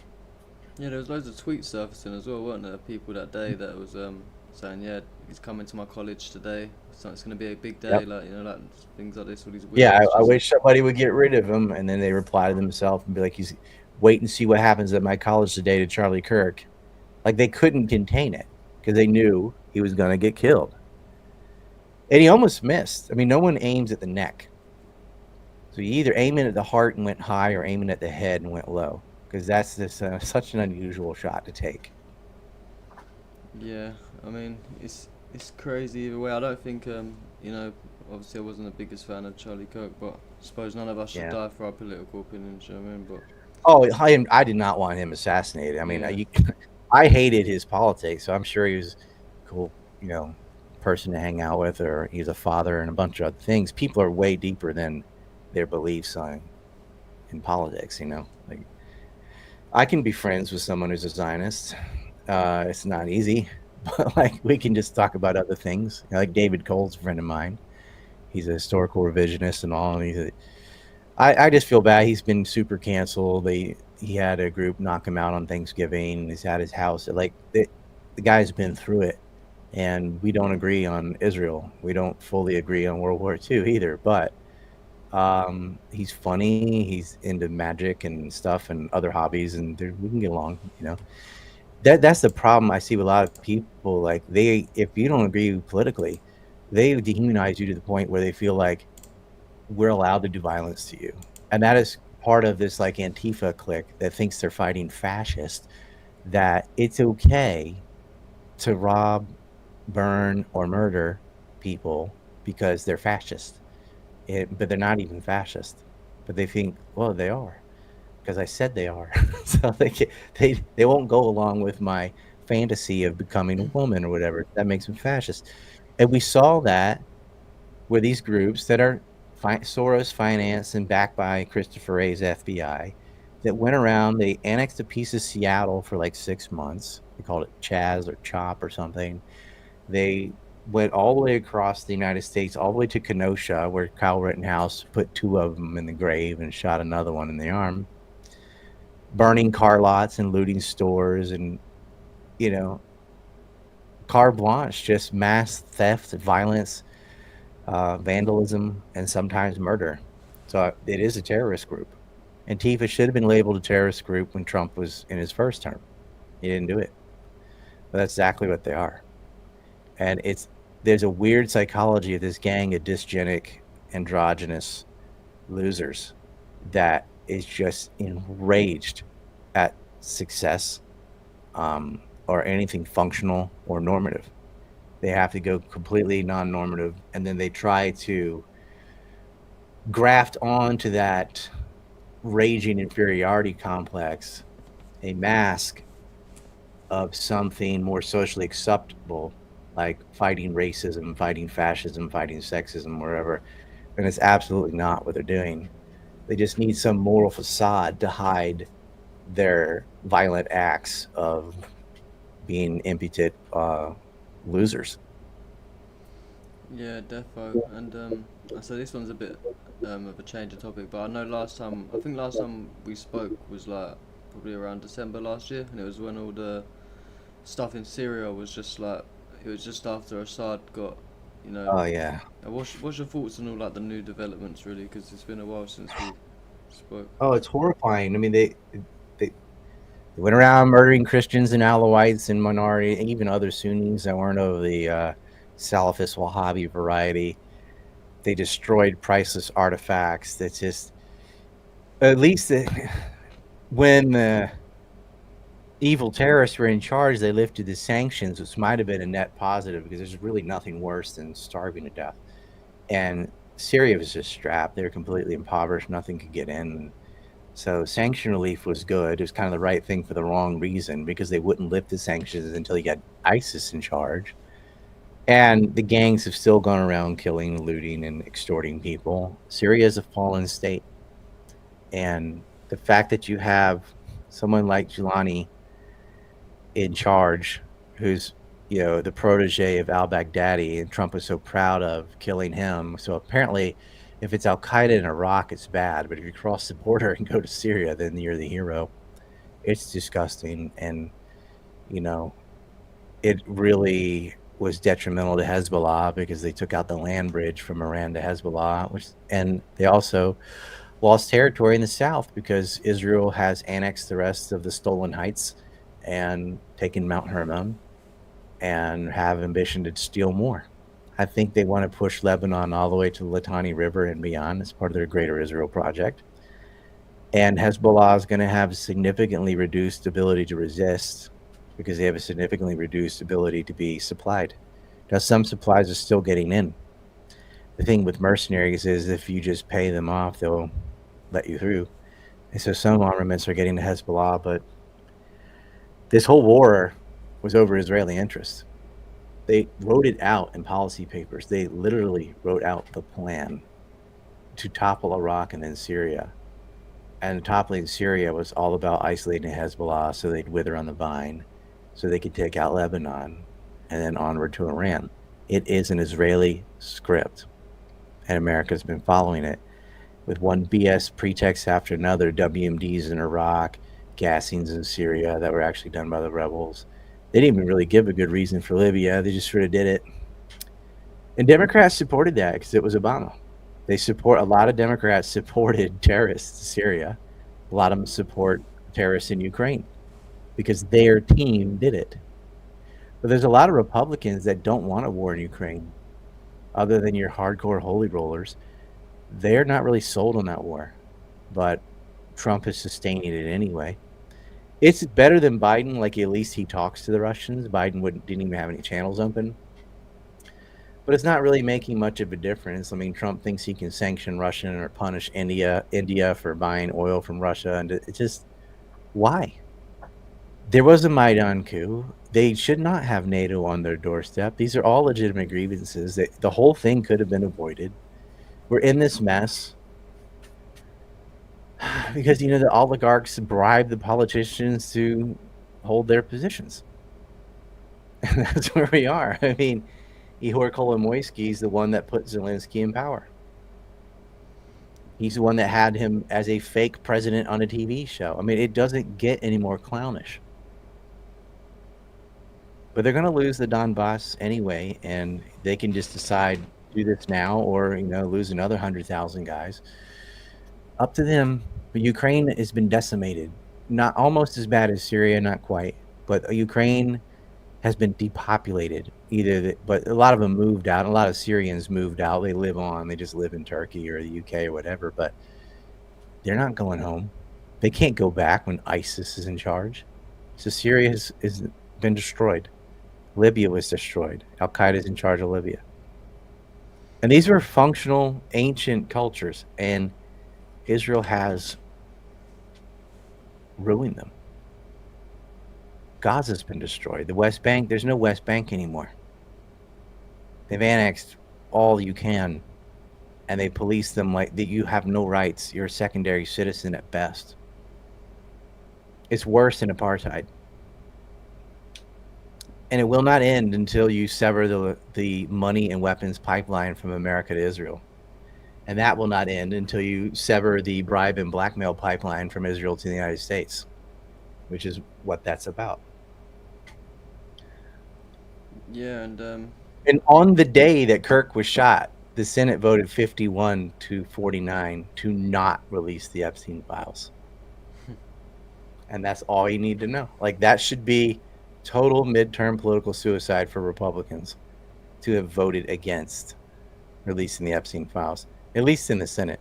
Yeah, there was loads of tweets surfacing as well, weren't there? People that day that was saying, yeah, he's coming to my college today. So it's going to be a big day, Yep. like things like this. All these weird Yeah, messages. I wish somebody would get rid of him. And then they reply to themselves and be like, he's wait and see what happens at my college today to Charlie Kirk. Like, they couldn't contain it because they knew he was going to get killed. And he almost missed. I mean, no one aims at the neck. So you either aiming at the heart and went high, or aiming at the head and went low, because that's just such an unusual shot to take. Yeah, I mean, it's crazy either way. I don't think, obviously I wasn't the biggest fan of Charlie Kirk, but I suppose none of us should die for our political opinions, you know what I mean? But I did not want him assassinated. I mean, yeah. I hated his politics, so I'm sure he was a cool, person to hang out with, or he's a father and a bunch of other things. People are way deeper than their beliefs in politics, like, I can be friends with someone who's a Zionist. It's not easy, but like, we can just talk about other things. Like David Cole's a friend of mine. He's a historical revisionist and all. And I just feel bad. He's been super canceled. He had a group knock him out on Thanksgiving. He's at his house. Like, the guy's been through it, and we don't agree on Israel. We don't fully agree on World War II either, but he's funny. He's into magic and stuff and other hobbies, and we can get along. That's the problem I see with a lot of people. Like, if you don't agree politically, they dehumanize you to the point where they feel like we're allowed to do violence to you. And that is part of this, like, Antifa clique that thinks they're fighting fascists, that it's okay to rob, burn, or murder people because they're fascist. but they're not even fascist. But they think, well, they are, because I said they are. So they won't go along with my fantasy of becoming a woman or whatever. That makes them fascist. And we saw that where these groups that are Soros financed and backed by Christopher Wray's FBI that went around, they annexed a piece of Seattle for like 6 months. They called it Chaz or Chop or something. They went all the way across the United States, all the way to Kenosha, where Kyle Rittenhouse put 2 of them in the grave and shot another one in the arm, burning car lots and looting stores and, carte blanche, just mass theft, violence, vandalism, and sometimes murder. So it is a terrorist group. Antifa should have been labeled a terrorist group when Trump was in his first term. He didn't do it. But that's exactly what they are. And there's a weird psychology of this gang of dysgenic, androgynous losers that is just enraged at success or anything functional or normative. They have to go completely non-normative, and then they try to graft onto that raging inferiority complex a mask of something more socially acceptable, like fighting racism, fighting fascism, fighting sexism, wherever. And it's absolutely not what they're doing. They just need some moral facade to hide their violent acts of being impotent losers. Yeah, defo. And so this one's a bit of a change of topic, but I know last time we spoke was like probably around December last year, and it was when all the stuff in Syria was just like, it was just after Assad got, Oh yeah. What's your thoughts on all like the new developments, really? Because it's been a while since we spoke. Oh, it's horrifying. I mean, they went around murdering Christians and Alawites and minority, and even other Sunnis that weren't of the Salafist Wahhabi variety. They destroyed priceless artifacts. That's just, at least when the evil terrorists were in charge, they lifted the sanctions, which might have been a net positive because there's really nothing worse than starving to death. And Syria was just strapped. They were completely impoverished. Nothing could get in. So sanction relief was good. It was kind of the right thing for the wrong reason, because they wouldn't lift the sanctions until you got ISIS in charge. And the gangs have still gone around killing, looting, and extorting people. Syria is a fallen state. And the fact that you have someone like Giuliani in charge, who's, the protege of al-Baghdadi, and Trump was so proud of killing him. So apparently, if it's Al-Qaeda in Iraq, it's bad. But if you cross the border and go to Syria, then you're the hero. It's disgusting. And, it really was detrimental to Hezbollah because they took out the land bridge from Iran to Hezbollah, and they also lost territory in the south because Israel has annexed the rest of the Stolen Heights and taken Mount Hermon and have ambition to steal more. I think they want to push Lebanon all the way to the Litani River and beyond as part of their Greater Israel project. And Hezbollah is going to have a significantly reduced ability to resist because they have a significantly reduced ability to be supplied. Now, some supplies are still getting in. The thing with mercenaries is if you just pay them off, they'll let you through. And so some armaments are getting to Hezbollah, but this whole war was over Israeli interests. They wrote it out in policy papers. They literally wrote out the plan to topple Iraq and then Syria. And toppling Syria was all about isolating Hezbollah so they'd wither on the vine, so they could take out Lebanon and then onward to Iran. It is an Israeli script, and America's been following it with one BS pretext after another, WMDs in Iraq, gassings in Syria that were actually done by the rebels. They didn't even really give a good reason for Libya. They just sort of did it. And Democrats supported that because it was Obama. A lot of Democrats supported terrorists in Syria. A lot of them support terrorists in Ukraine because their team did it. But there's a lot of Republicans that don't want a war in Ukraine, other than your hardcore holy rollers. They're not really sold on that war, but Trump is sustaining it anyway. It's better than Biden. Like, at least he talks to the Russians. Biden didn't even have any channels open. But it's not really making much of a difference. I mean, Trump thinks he can sanction Russia or punish India for buying oil from Russia, and it's just why? There was a Maidan coup. They should not have NATO on their doorstep. These are all legitimate grievances. The whole thing could have been avoided. We're in this mess because the oligarchs bribe the politicians to hold their positions, and that's where we are. I mean, Ihor Kolomoisky is the one that put Zelensky in power. He's the one that had him as a fake president on a TV show. I mean, it doesn't get any more clownish. But they're going to lose the Donbass anyway, and they can just decide do this now or lose another 100,000 guys. Up to them. But Ukraine has been decimated. Not almost as bad as Syria, not quite, but Ukraine has been depopulated. But a lot of them moved out. A lot of Syrians moved out. They live on. They just live in Turkey or the UK or whatever. But they're not going home. They can't go back when ISIS is in charge. So Syria has been destroyed. Libya was destroyed. Al Qaeda is in charge of Libya. And these were functional, ancient cultures, and Israel has ruined them. Gaza's been destroyed. The West Bank, there's no West Bank anymore. They've annexed all you can, and they police them like that. You have no rights. You're a secondary citizen at best. It's worse than apartheid. And it will not end until you sever the money and weapons pipeline from America to Israel. And that will not end until you sever the bribe and blackmail pipeline from Israel to the United States, which is what that's about. Yeah, and on the day that Kirk was shot, the Senate voted 51-49 to not release the Epstein files. And that's all you need to know. Like, that should be total midterm political suicide for Republicans to have voted against releasing the Epstein files, at least in the Senate.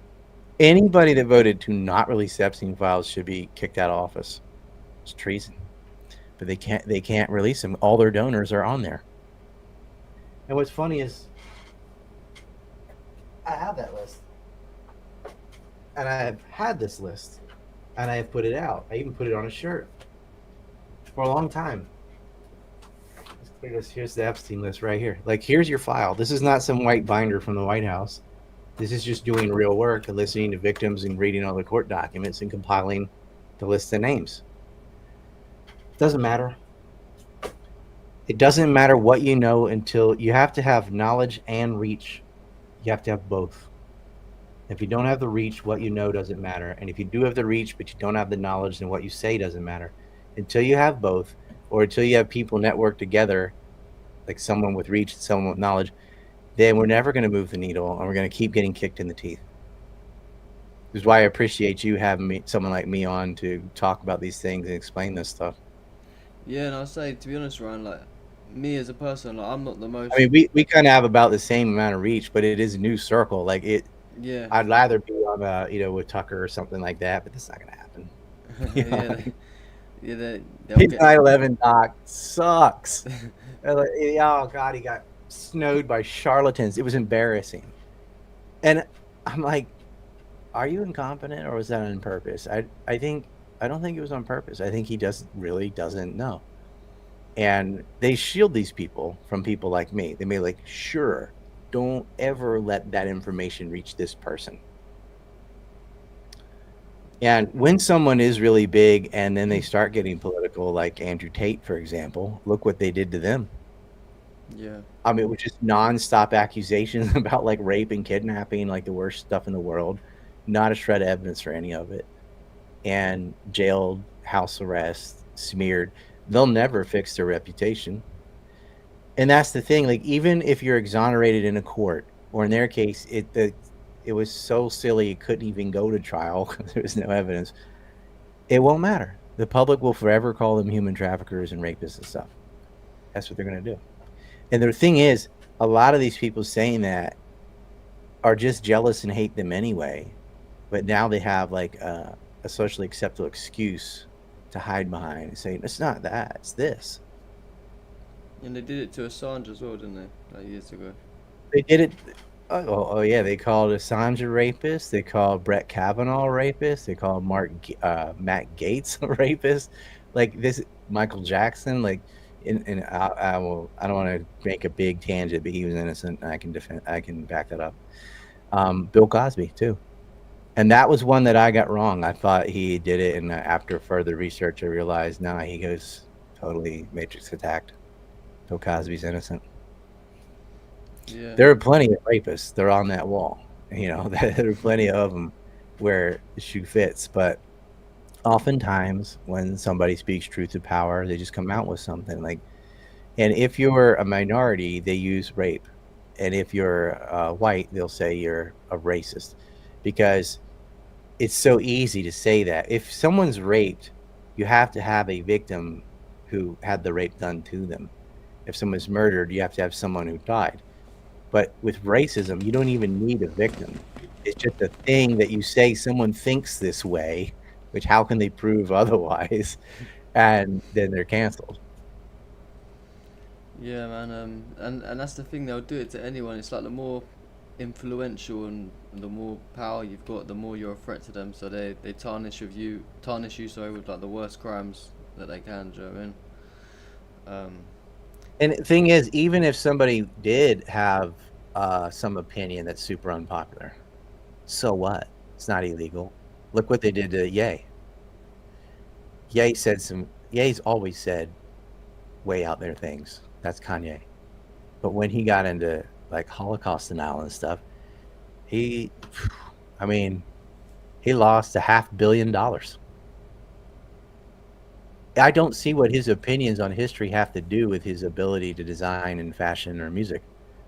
Anybody that voted to not release the Epstein files should be kicked out of office. It's treason. But they can't release them. All their donors are on there. And what's funny is I have that list. And I have had this list. And I have put it out. I even put it on a shirt for a long time. Here's the Epstein list right here. Like, here's your file. This is not some white binder from the White House. This is just doing real work and listening to victims and reading all the court documents and compiling the list of names. It doesn't matter. It doesn't matter what you know until you have to have knowledge and reach. You have to have both. If you don't have the reach, what you know doesn't matter. And if you do have the reach, but you don't have the knowledge, then what you say doesn't matter. Until you have both, or until you have people networked together, like someone with reach and someone with knowledge, then we're never going to move the needle, and we're going to keep getting kicked in the teeth. This is why I appreciate you having someone like me on to talk about these things and explain this stuff. yeah, and I'll say, to be honest, Ryan, like, me as a person, like, I'm not the most. I mean, we kind of have about the same amount of reach, but it is a new circle. Like, Yeah. I'd rather be on with Tucker or something like that, but that's not going to happen. His 9/11 doc sucks. Oh God, he got snowed by charlatans. It was embarrassing, and I'm like, are you incompetent or was that on purpose? I don't think it was on purpose. I think he really doesn't know, and they shield these people from people like me. They may like, sure, don't ever let that information reach this person. And when someone is really big and then they start getting political, like Andrew Tate, for example, look what they did to them. Yeah. I mean, it was just nonstop accusations about like rape and kidnapping, like the worst stuff in the world. Not a shred of evidence for any of it. And jailed, house arrest, smeared. They'll never fix their reputation. And that's the thing. Like, even if you're exonerated in a court, or in their case, it was so silly it couldn't even go to trial because there was no evidence. It won't matter. The public will forever call them human traffickers and rapists and stuff. That's what they're going to do. And the thing is, a lot of these people saying that are just jealous and hate them anyway. But now they have like a socially acceptable excuse to hide behind and say, it's not that, it's this. And they did it to Assange as well, didn't they? Like years ago. They did it. Yeah, they called Assange a rapist. They called Brett Kavanaugh a rapist. They called Matt Gaetz a rapist. Like this, Michael Jackson. Like, I will. I don't want to make a big tangent, but he was innocent. And I can defend. I can back that up. Bill Cosby too, and that was one that I got wrong. I thought he did it, and after further research, I realized he goes totally Matrix attacked. Bill Cosby's innocent. Yeah. There are plenty of rapists. They're on that wall. There are plenty of them where the shoe fits. But oftentimes, when somebody speaks truth to power, they just come out with something like. And if you're a minority, they use rape, and if you're white, they'll say you're a racist, because it's so easy to say that. If someone's raped, you have to have a victim who had the rape done to them. If someone's murdered, you have to have someone who died. But with racism, you don't even need a victim. It's just a thing that you say someone thinks this way, which how can they prove otherwise? And then they're canceled. Yeah, man. And that's the thing. They'll do it to anyone. It's like the more influential and the more power you've got, the more you're a threat to them. So they tarnish you. Sorry, with like the worst crimes that they can. Do you know what I mean? And the thing is, even if somebody did have some opinion that's super unpopular, so what? It's not illegal. Look what they did to Ye. Ye's always said way out there things. That's Kanye. But when he got into like Holocaust denial and stuff, he lost $500 million. I don't see what his opinions on history have to do with his ability to design and fashion or music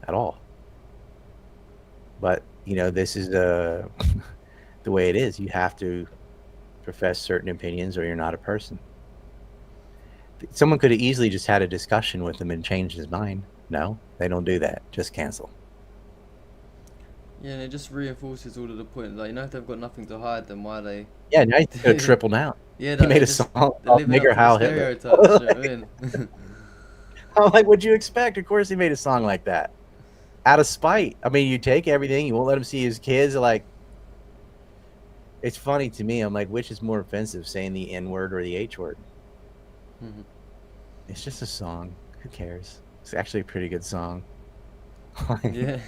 at all. But, this is the way it is. You have to profess certain opinions or you're not a person. Someone could have easily just had a discussion with him and changed his mind. No, they don't do that. Just cancel. Yeah, and it just reinforces all of the point. Like, if they've got nothing to hide, then why are they... Yeah, now he's going to triple down. Yeah, he made a song called Nigger Heil Hitler. You know what I mean? I'm like, what'd you expect? Of course he made a song like that. Out of spite. I mean, you take everything, you won't let him see his kids. Like, it's funny to me. I'm like, which is more offensive, saying the N word or the H word? Mm-hmm. It's just a song. Who cares? It's actually a pretty good song. Yeah.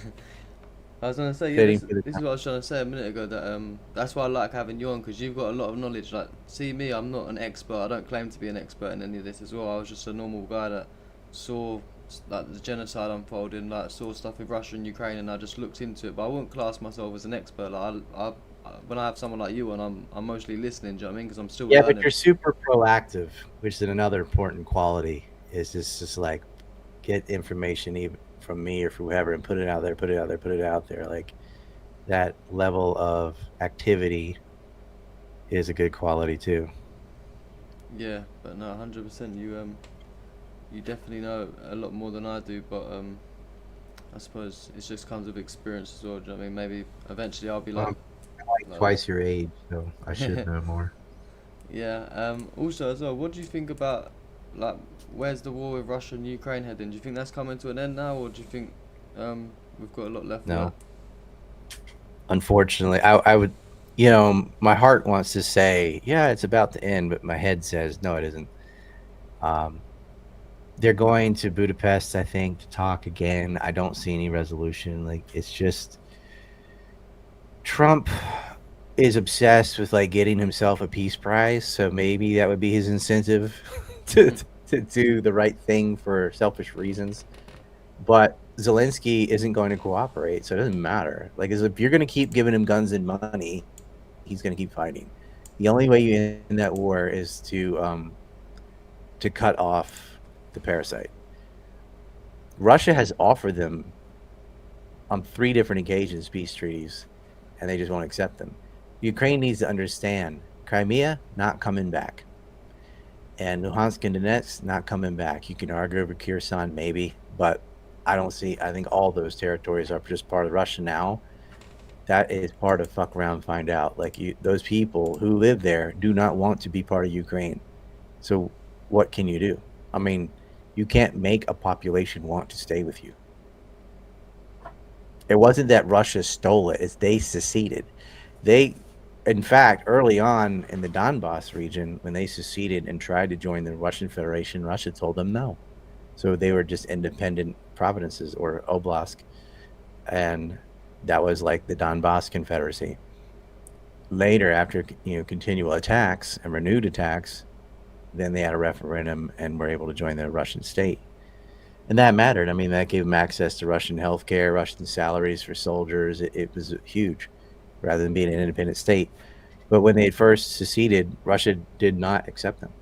I was gonna say, this is what I was trying to say a minute ago, that that's why I like having you on, because you've got a lot of knowledge. Like, see me, I'm not an expert. I don't claim to be an expert in any of this as well. I was just a normal guy that saw like the genocide unfolding, like saw stuff with Russia and Ukraine, and I just looked into it. But I wouldn't class myself as an expert. Like, when I have someone like you on, I'm mostly listening. Do you know what I mean? Because I'm still learning. But you're super proactive, which is another important quality. Is just like get information even from me or from whoever and put it out there. Like, that level of activity is a good quality too. Yeah, but no, 100%. You definitely know a lot more than I do, but I suppose it just comes with experience as well. Do you know what I mean? Maybe eventually I'll be like twice your age, so I should know more. Yeah. Also as well, what do you think about, like, where's the war with Russia and Ukraine heading? Do you think that's coming to an end now, or do you think we've got a lot left? No. Unfortunately, I would, my heart wants to say, yeah, it's about to end, but my head says, no, it isn't. They're going to Budapest, I think, to talk again. I don't see any resolution. Like, it's just Trump is obsessed with like getting himself a peace prize, so maybe that would be his incentive to do the right thing for selfish reasons. But Zelensky isn't going to cooperate, so it doesn't matter. Like, if you're going to keep giving him guns and money, he's going to keep fighting. The only way you end that war is to cut off the parasite. Russia has offered them on 3 different occasions peace treaties, and they just won't accept them. Ukraine needs to understand Crimea not coming back, and Luhansk and Donetsk not coming back. You can argue over Kherson maybe, but I think all those territories are just part of Russia now. That is part of fuck around, find out. Like, those people who live there do not want to be part of Ukraine. So what can you do? I mean, you can't make a population want to stay with you. It wasn't that Russia stole it; it's they seceded. They, in fact, early on in the Donbass region, when they seceded and tried to join the Russian Federation, Russia told them no. So they were just independent provinces or oblast, and that was like the Donbass Confederacy. Later, after continual attacks and renewed attacks, then they had a referendum and were able to join the Russian state. And that mattered. I mean, that gave them access to Russian healthcare, Russian salaries for soldiers. It was huge, rather than being an independent state. But when they first seceded, Russia did not accept them.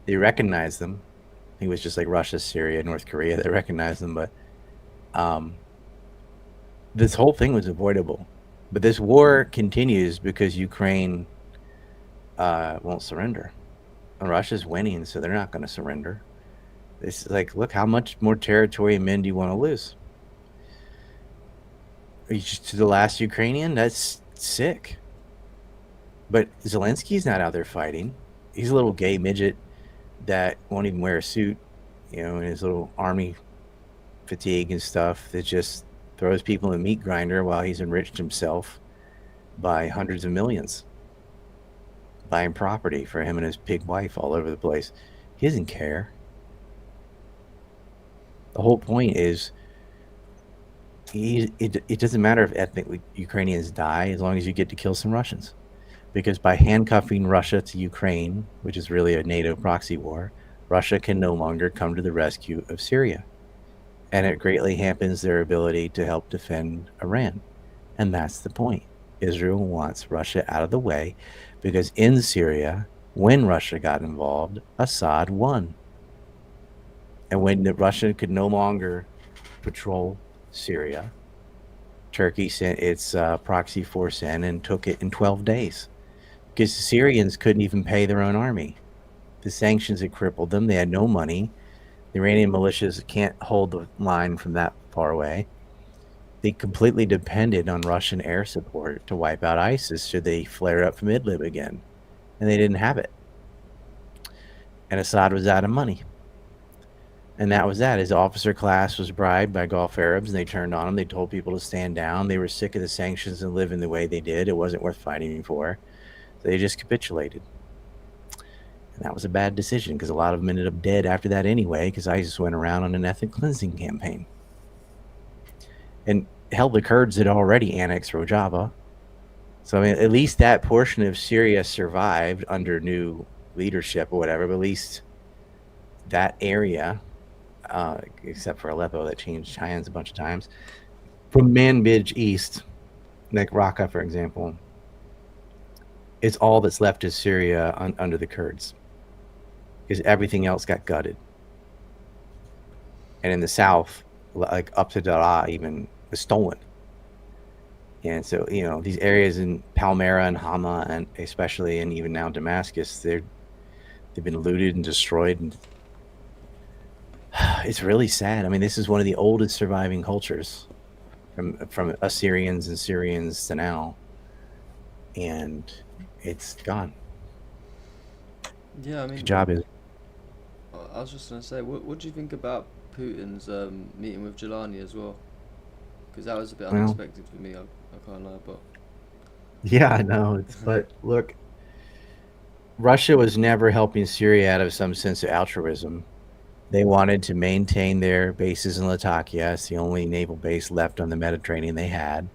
They recognized them. It was just like Russia, Syria, North Korea. They recognized them, but this whole thing was avoidable. But this war continues because Ukraine won't surrender. And Russia's winning, so they're not going to surrender. It's like, look, how much more territory and men do you want to lose? To the last Ukrainian? That's sick. But Zelensky's not out there fighting. He's a little gay midget that won't even wear a suit, in his little army fatigue and stuff, that just throws people in a meat grinder while he's enriched himself by hundreds of millions, buying property for him and his pig wife all over the place. He doesn't care. The whole point is, it doesn't matter if ethnic Ukrainians die as long as you get to kill some Russians. Because by handcuffing Russia to Ukraine, which is really a NATO proxy war, Russia can no longer come to the rescue of Syria. And it greatly hampers their ability to help defend Iran. And that's the point. Israel wants Russia out of the way because in Syria, when Russia got involved, Assad won. And when Russia could no longer patrol Syria, Turkey sent its proxy force in and took it in 12 days. Because the Syrians couldn't even pay their own army. The sanctions had crippled them. They had no money. The Iranian militias can't hold the line from that far away. They completely depended on Russian air support to wipe out ISIS should they flare up from Idlib again. And they didn't have it. And Assad was out of money. And that was that. His officer class was bribed by Gulf Arabs, and they turned on him. They told people to stand down. They were sick of the sanctions and living the way they did. It wasn't worth fighting for. So they just capitulated. And that was a bad decision because a lot of them ended up dead after that anyway because ISIS went around on an ethnic cleansing campaign. And hell, the Kurds had already annexed Rojava. So I mean, at least that portion of Syria survived under new leadership or whatever, but at least that area, except for Aleppo that changed hands a bunch of times, from Manbij east, like Raqqa, for example, it's all that's left is Syria under the Kurds. Because everything else got gutted. And in the south, like up to Daraa even, was stolen. And so, these areas in Palmyra and Hama, and especially, and even now Damascus, they've been looted and destroyed. And it's really sad. I mean, this is one of the oldest surviving cultures from Assyrians and Syrians to now. And it's gone. Yeah, I mean, good job. I was just gonna say, what do you think about Putin's meeting with Jelani as well? Because that was a bit unexpected for me. I can't lie, but yeah, I know. But look, Russia was never helping Syria out of some sense of altruism. They wanted to maintain their bases in Latakia. It's the only naval base left on the Mediterranean they had.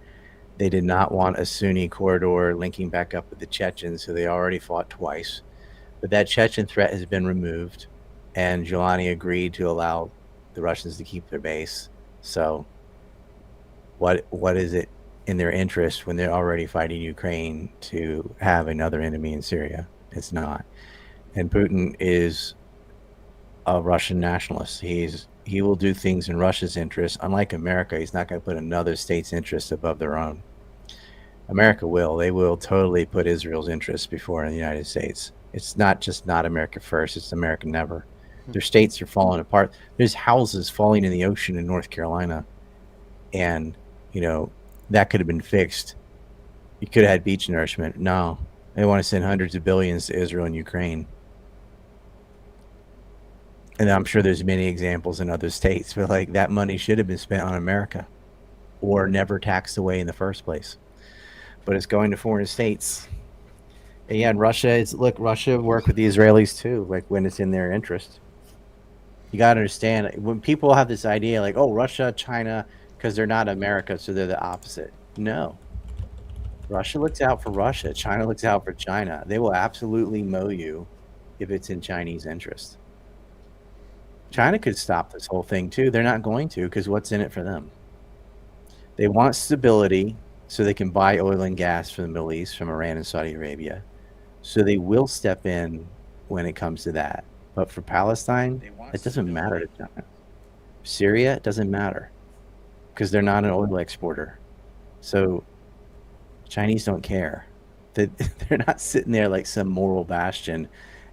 They did not want a Sunni corridor linking back up with the Chechens, so they already fought twice. But that Chechen threat has been removed, and Jelani agreed to allow the Russians to keep their base. So what is it in their interest when they're already fighting Ukraine to have another enemy in Syria? It's not. And Putin is a Russian nationalist. He will do things in Russia's interest. Unlike America, he's not going to put another state's interest above their own. America will. They will totally put Israel's interests before the United States. It's not just not America first, it's America never. Their states are falling apart. There's houses falling in the ocean in North Carolina. And, that could have been fixed. You could have had beach nourishment. No. They want to send hundreds of billions to Israel and Ukraine. And I'm sure there's many examples in other states, but that money should have been spent on America. or never taxed away in the first place. But it's going to foreign states. And yeah, and Russia work with the Israelis too, like when it's in their interest. You got to understand, when people have this idea like, oh, Russia, China, because they're not America, so they're the opposite. No. Russia looks out for Russia. China looks out for China. They will absolutely mow you if it's in Chinese interest. China could stop this whole thing too. They're not going to, because what's in it for them? They want stability so they can buy oil and gas from the Middle East, from Iran and Saudi Arabia. So they will step in when it comes to that. But for Palestine, it doesn't matter to China. Syria, it doesn't matter, because they're not an oil exporter. So Chinese don't care. They're not sitting there like some moral bastion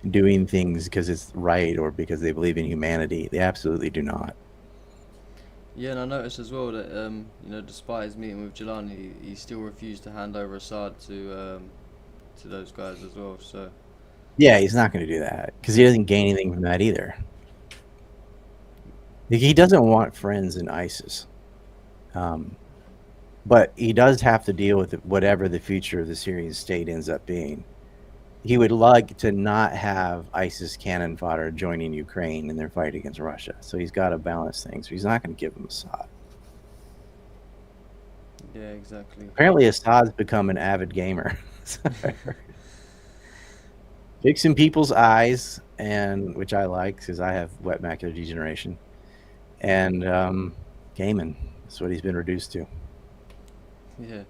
doing things because it's right or because they believe in humanity. They absolutely do not. Yeah, and I noticed as well that despite his meeting with Jelani, he still refused to hand over Assad to those guys as well. So yeah, he's not going to do that because he doesn't gain anything from that either. He doesn't want friends in ISIS. But he does have to deal with whatever the future of the Syrian state ends up being. He would like to not have ISIS cannon fodder joining Ukraine in their fight against Russia. So he's got to balance things. He's not going to give them Assad. Yeah, exactly. Apparently Assad's become an avid gamer. Fixing people's eyes, and which I like because I have wet macular degeneration. And gaming. That's what he's been reduced to. Yeah.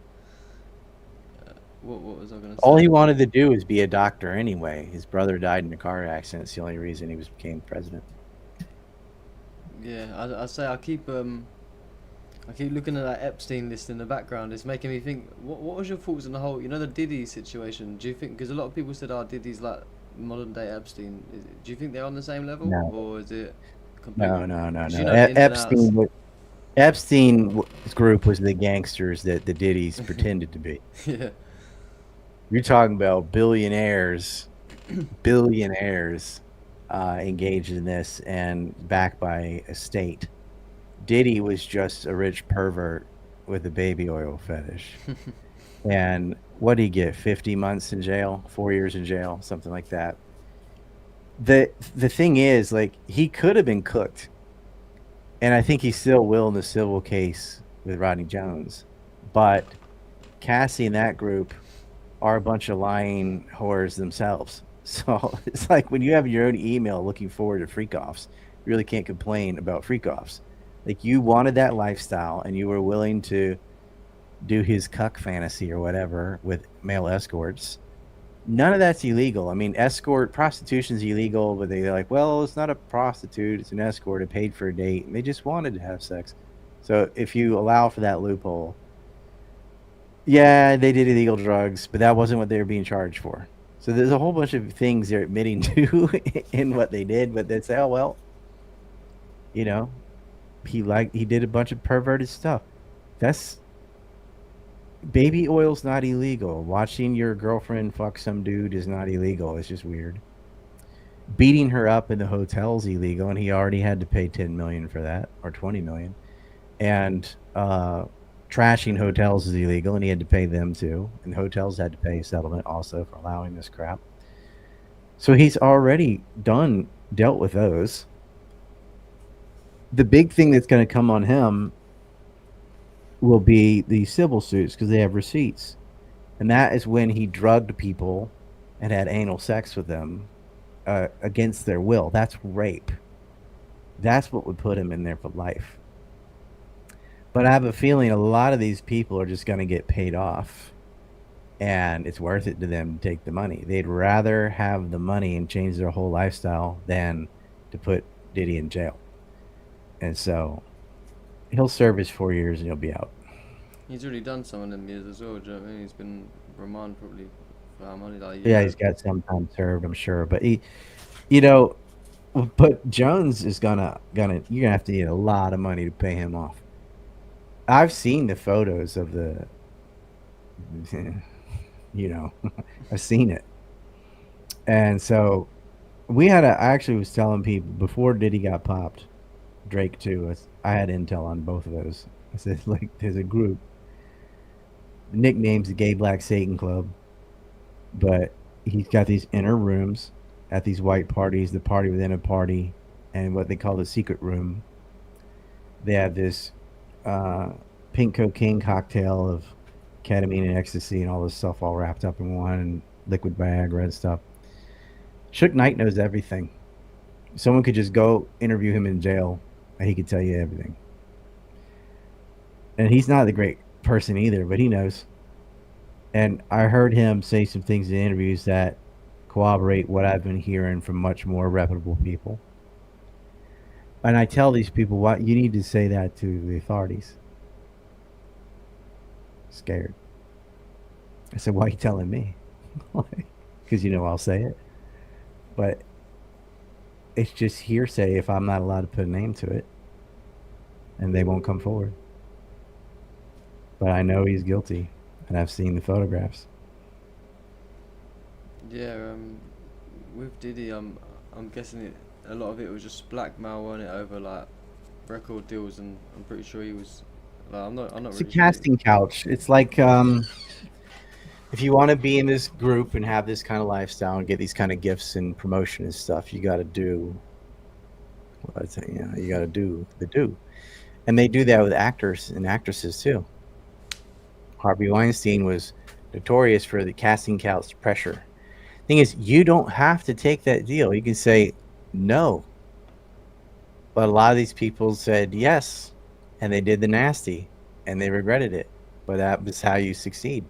What was I going to say? All he wanted to do was be a doctor anyway. His brother died in a car accident. It's the only reason he became president. Yeah, I say I keep looking at that Epstein list in the background. It's making me think. What was your thoughts on the whole, the Diddy situation? Do you think, because a lot of people said, Diddy's like modern day Epstein. Do you think they're on the same level, or is it completely? No. Epstein's group was the gangsters that the Diddy's pretended to be. Yeah. You're talking about billionaires engaged in this and backed by a state. Diddy was just a rich pervert with a baby oil fetish. And what did he get? 50 months in jail, 4 years in jail, something like that. The thing is, like, he could have been cooked. And I think he still will in the civil case with Rodney Jones. But Cassie and that group are a bunch of lying whores themselves. So it's like when you have your own email looking forward to freak-offs, you really can't complain about freak-offs. Like, you wanted that lifestyle and you were willing to do his cuck fantasy or whatever with male escorts. None of that's illegal. I mean, prostitution's illegal, but they're like, well, it's not a prostitute, it's an escort, it paid for a date, and they just wanted to have sex. So if you allow for that loophole, yeah, they did illegal drugs, but that wasn't what they were being charged for. So there's a whole bunch of things they're admitting to in what they did, but they say, oh, well, he did a bunch of perverted stuff. Baby oil's not illegal. Watching your girlfriend fuck some dude is not illegal. It's just weird. Beating her up in the hotel's illegal, and he already had to pay $10 million for that, or $20 million. And trashing hotels is illegal, and he had to pay them too. And hotels had to pay a settlement also for allowing this crap. So he's already dealt with those. The big thing that's going to come on him will be the civil suits, because they have receipts. And that is when he drugged people and had anal sex with them against their will. That's rape. That's what would put him in there for life. But I have a feeling a lot of these people are just going to get paid off, and it's worth it to them to take the money. They'd rather have the money and change their whole lifestyle than to put Diddy in jail. And so he'll serve his 4 years and he'll be out. He's already done some of them years as well. Do you know what I mean? He's been remanded probably for how many? Like, yeah, he's got some time served, I'm sure. But but Jones is you're gonna have to get a lot of money to pay him off. I've seen the photos of I've seen it. And so I actually was telling people before Diddy got popped, Drake too, I had intel on both of those. I said, like, there's a group. The nickname's the Gay Black Satan Club, but he's got these inner rooms at these white parties, the party within a party, and what they call the secret room. They have this pink cocaine cocktail of ketamine and ecstasy and all this stuff all wrapped up in one, and liquid Viagra and stuff. Shook Knight knows everything. Someone could just go interview him in jail, and he could tell you everything. And he's not a great person either, but he knows. And I heard him say some things in interviews that corroborate what I've been hearing from much more reputable people. And I tell these people, "Why you need to say that to the authorities?" Scared. I said, "Why are you telling me?" Because I'll say it. But it's just hearsay if I'm not allowed to put a name to it, and they won't come forward. But I know he's guilty, and I've seen the photographs. Yeah, with Diddy, I'm guessing a lot of it was just blackmail on it over like record deals, and I'm pretty sure he was. Like, I'm not It's a really casting couch. It's like if you want to be in this group and have this kind of lifestyle and get these kind of gifts and promotion and stuff, you got to do what I say. You got to do the do, and they do that with actors and actresses too. Harvey Weinstein was notorious for the casting couch pressure. Thing is, you don't have to take that deal. You can say no. But a lot of these people said yes, and they did the nasty, and they regretted it. But that was how you succeed.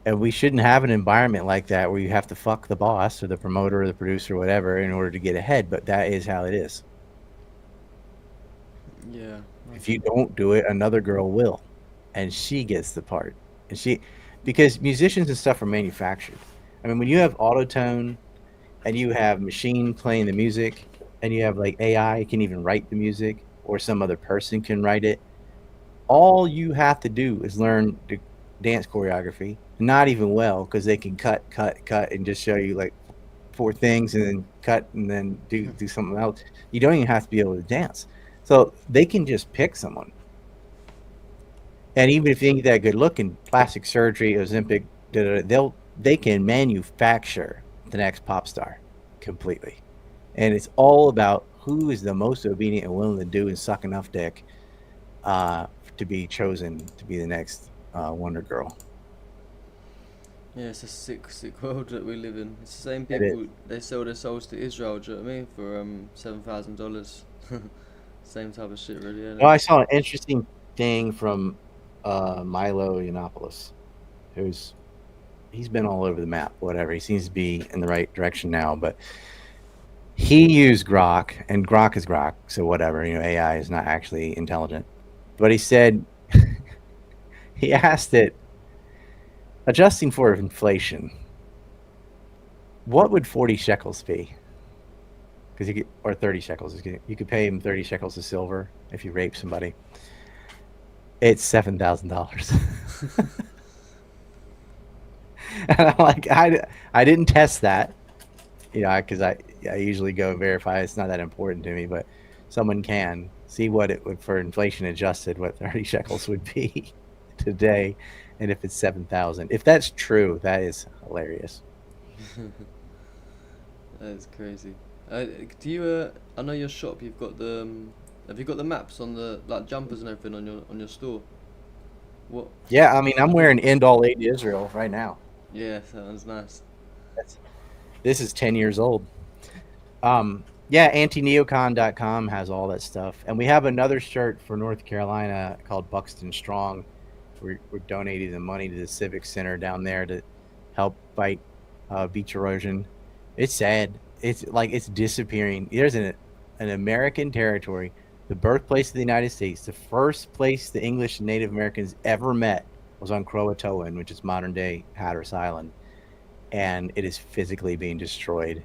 And we shouldn't have an environment like that where you have to fuck the boss or the promoter or the producer or whatever in order to get ahead. But that is how it is. Yeah. If you don't do it, another girl will. And she gets the part. Because musicians and stuff are manufactured. I mean, when you have autotune and you have machine playing the music and you have like AI can even write the music or some other person can write it, all you have to do is learn the dance choreography. Not even well, because they can cut and just show you like 4 things and then cut and then do something else. You don't even have to be able to dance. So they can just pick someone. And even if you ain't that good looking, plastic surgery, Ozempic, they can manufacture the next pop star completely. And it's all about who is the most obedient and willing to do and suck enough dick to be chosen to be the next Wonder Girl. Yeah, it's a sick world that we live in. It's the same people, they sell their souls to Israel, do you know what I mean? For $7,000. Same type of shit, really, isn't it? Well, I saw an interesting thing from Milo Yiannopoulos, he's been all over the map, whatever. He seems to be in the right direction now, but he used Grok, and Grok is Grok, so whatever, AI is not actually intelligent. But he said, he asked it, adjusting for inflation, what would 40 shekels be? Because or 30 shekels. You could pay him 30 shekels of silver if you rape somebody. It's $7,000. And I'm like, I didn't test that, because I usually go verify. It's not that important to me, but someone can see what it would, for inflation adjusted, what 30 shekels would be today, and if it's 7,000. If that's true, that is hilarious. That is crazy. Do you? I know your shop. You've got the. Have you got the maps on the like jumpers and everything on your store? What? Yeah, I mean, I'm wearing End All Aid to Israel right now. Yeah, sounds nice. This is 10 years old. Yeah, antineocon.com has all that stuff. And we have another shirt for North Carolina called Buxton Strong. We're donating the money to the Civic Center down there to help fight beach erosion. It's sad. It's like it's disappearing. There's an American territory, the birthplace of the United States, the first place the English and Native Americans ever met was on Croatoan, which is modern-day Hatteras Island. And it is physically being destroyed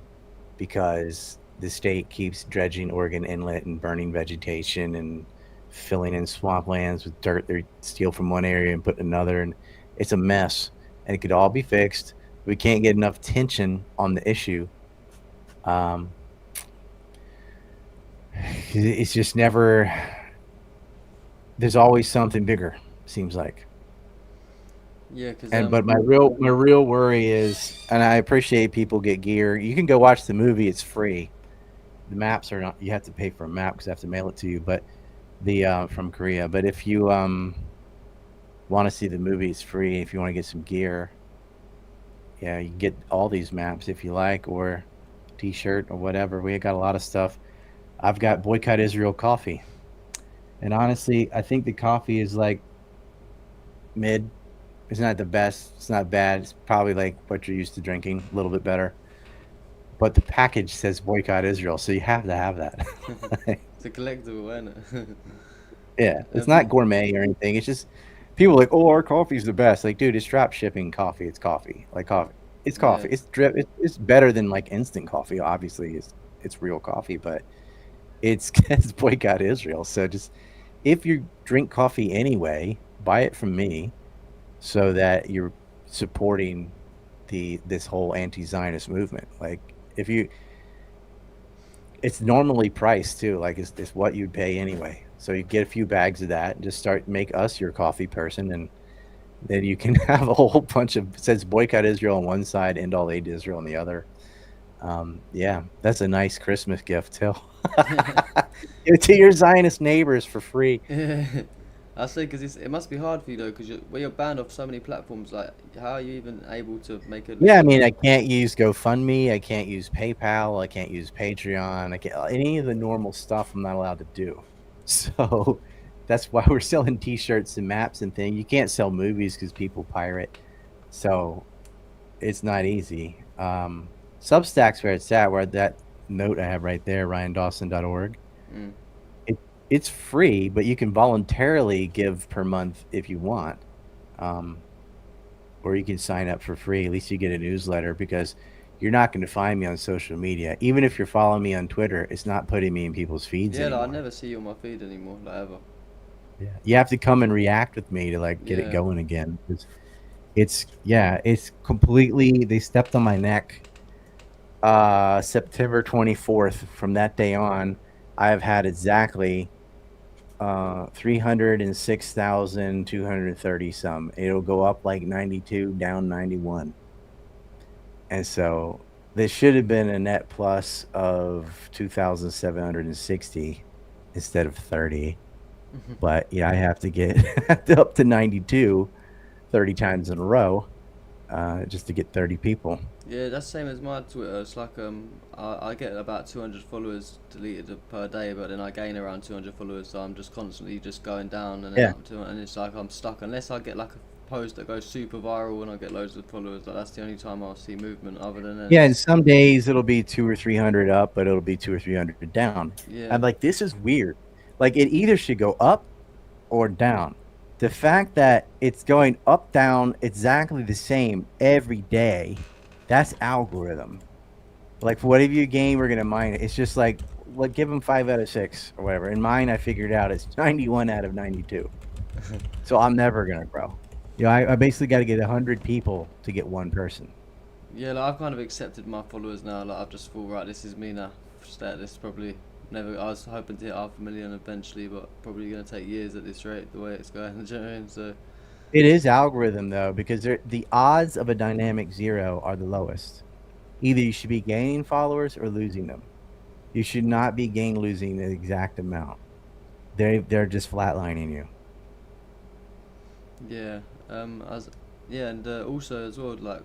because the state keeps dredging Oregon Inlet and burning vegetation and filling in swamplands with dirt they steal from one area and put in another. And it's a mess. And it could all be fixed. We can't get enough tension on the issue. It's just never... there's always something bigger. Seems like. Yeah, because But my real worry is, and I appreciate people get gear. You can go watch the movie; it's free. The maps are not. You have to pay for a map because I have to mail it to you. But the from Korea. But if you want to see the movie, it's free. If you want to get some gear, yeah, you can get all these maps if you like, or T-shirt or whatever. We got a lot of stuff. I've got Boycott Israel coffee, and honestly, I think the coffee is like mid. It's not the best. It's not bad. It's probably like what you're used to drinking, a little bit better. But the package says Boycott Israel, so you have to have that. it's a collectible, isn't it? Yeah, it's not gourmet or anything. It's just people are like, oh, our coffee's the best. Like, dude, it's drop shipping coffee. It's coffee. Like coffee. It's coffee. Yeah. It's drip. It's better than like instant coffee. Obviously, it's real coffee, but it's Boycott Israel. So just if you drink coffee anyway, buy it from me, so that you're supporting this whole anti-Zionist movement. Like if you, it's normally priced too. Like it's what you'd pay anyway. So you get a few bags of that and just make us your coffee person, and then you can have a whole bunch of, it says Boycott Israel on one side, End All Aid to Israel on the other. Yeah, that's a nice Christmas gift too. Give it to your Zionist neighbors for free. I say because it must be hard for you though, because you're banned off so many platforms. Like, how are you even able to make it? Yeah, I mean, I can't use GoFundMe, I can't use PayPal, I can't use Patreon, I can't any of the normal stuff. I'm not allowed to do. So that's why we're selling T-shirts and maps and things. You can't sell movies because people pirate, so it's not easy. Substack's where it's at. Where that note I have right there, RyanDawson.org. Mm. It's free, but you can voluntarily give per month if you want, or you can sign up for free. At least you get a newsletter, because you're not going to find me on social media. Even if you're following me on Twitter, it's not putting me in people's feeds Yeah, anymore. like, I never see you on my feed anymore, like ever. Yeah, you have to come and react with me to like get it going again. It's completely. They stepped on my neck. September 24th. From that day on, I have had exactly 306,230 some. It'll go up like 92, down 91. And so this should have been a net plus of 2,760 instead of 30. But yeah, I have to get up to 92 30 times in a row just to get 30 people. Yeah, that's the same as my Twitter. It's like I get about 200 followers deleted per day, but then I gain around 200 followers, so I'm just constantly just going down and then up to, and it's like I'm stuck unless I get like a post that goes super viral and I get loads of followers. Like, that's the only time I'll see movement. Other than that, yeah, and some days it'll be 200 or 300 up, but it'll be 200 or 300 down. Yeah. I'm like, this is weird. Like, it either should go up or down. The fact that it's going up, down, exactly the same every day, that's algorithm. Like, for whatever you gain, we're going to mine it. It's just like give them 5 out of 6 or whatever. In mine, I figured out it's 91 out of 92. So I'm never going to grow. You know, I basically got to get 100 people to get one person. Yeah, like, I've kind of accepted my followers now. Like, I've just thought, right, this is me now. This probably never. I was hoping to hit 500,000 eventually, but probably going to take years at this rate, the way it's going. Do you know what I mean? So it is algorithm though, because the odds of a dynamic zero are the lowest. Either you should be gaining followers or losing them. You should not be losing the exact amount. They're just flatlining you. yeah, and also as well, like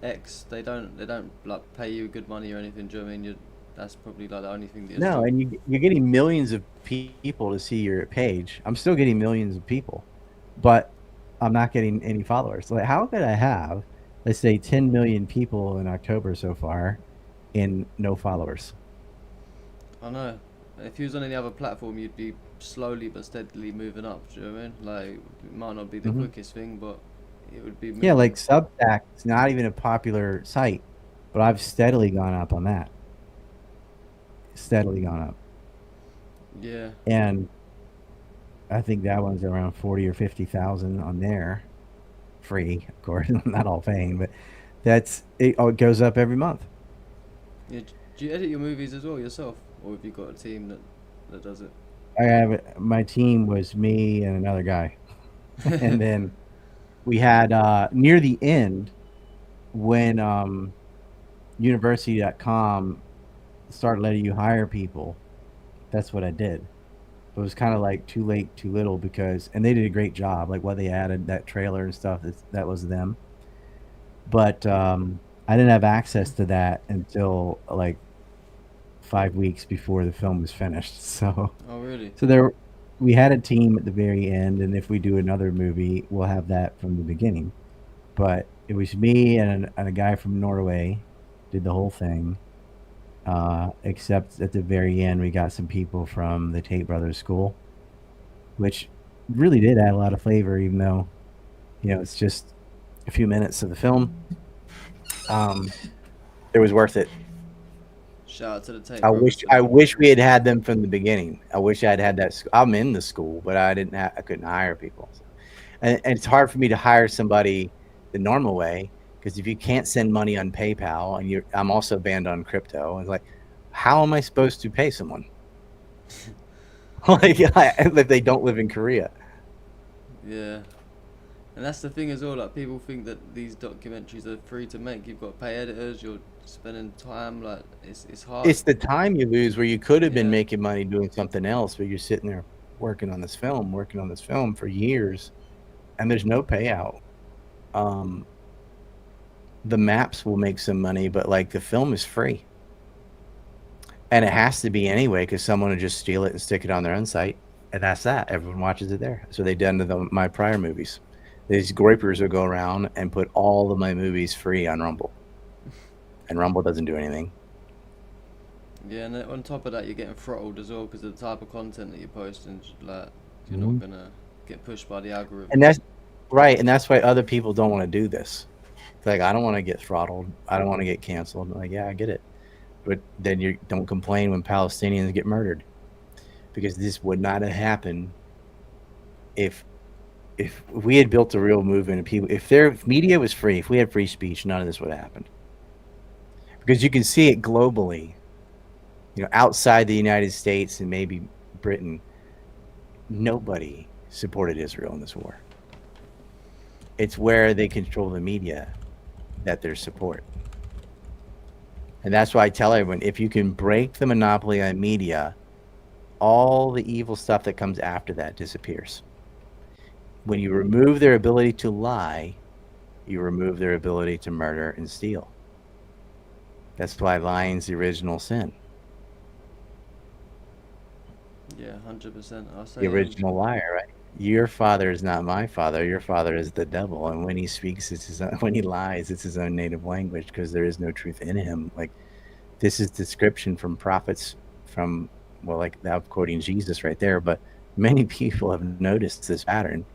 X, they don't like pay you good money or anything. Do you know what I mean? That's probably like the only thing that. No, and you're getting millions of people to see your page. I'm still getting millions of people, but I'm not getting any followers. Like, how could I have, let's say, 10 million people in October so far, and no followers? I know. If you was on any other platform, you'd be slowly but steadily moving up. Do you know what I mean? Like, it might not be the quickest thing, but it would be. Yeah, like Substack. It's not even a popular site, but I've steadily gone up on that. Steadily gone up. Yeah. And I think that one's around 40 or 50,000 on there, free, of course, not all paying, but that's it. Oh, it goes up every month. Yeah. Do you edit your movies as well yourself, or have you got a team that does it? My team was me and another guy, and then we had near the end when university.com started letting you hire people. That's what I did. It was kind of like too late, too little because, and they did a great job. Like what they added, that trailer and stuff, that was them. But I didn't have access to that until like 5 weeks before the film was finished. So, Oh, really? so we had a team at the very end, and if we do another movie, we'll have that from the beginning. But it was me and a guy from Norway did the whole thing. Except at the very end, we got some people from the Tate Brothers School, which really did add a lot of flavor, even though, it's just a few minutes of the film. It was worth it. Shout out to the tape. I wish we had them from the beginning. I wish I'd had that. I'm in the school, but I couldn't hire people. So. And it's hard for me to hire somebody the normal way, because if you can't send money on PayPal, and I'm also banned on crypto, it's like, how am I supposed to pay someone? Like, if they don't live in Korea. Yeah. And that's the thing as well, like people think that these documentaries are free to make. You've got to pay editors, you're spending time, like it's hard. It's the time you lose where you could have been making money doing something else, but you're sitting there working on this film for years, and there's no payout. The maps will make some money, but like the film is free. And it has to be anyway, because someone will just steal it and stick it on their own site. And that's that. Everyone watches it there. So they've done to my prior movies. These groypers will go around and put all of my movies free on Rumble. And Rumble doesn't do anything. Yeah, and on top of that, you're getting throttled as well because of the type of content that you're posting. Like, you're not going to get pushed by the algorithm. And that's right. And that's why other people don't want to do this. It's like, I don't want to get throttled. I don't want to get canceled. I'm like, yeah, I get it. But then you don't complain when Palestinians get murdered, because this would not have happened if we had built a real movement of people. If media was free, if we had free speech, none of this would have happened. Because you can see it globally, outside the United States and maybe Britain, nobody supported Israel in this war. It's where they control the media that there's support. And that's why I tell everyone, if you can break the monopoly on media, all the evil stuff that comes after that disappears. When you remove their ability to lie, you remove their ability to murder and steal. That's why lying's the original sin. Yeah, 100%. I'll say the original liar, right? Your father is not my father. Your father is the devil. And when he speaks, when he lies, it's his own native language, because there is no truth in him. Like, this is description from prophets from, like I'm quoting Jesus right there, but many people have noticed this pattern.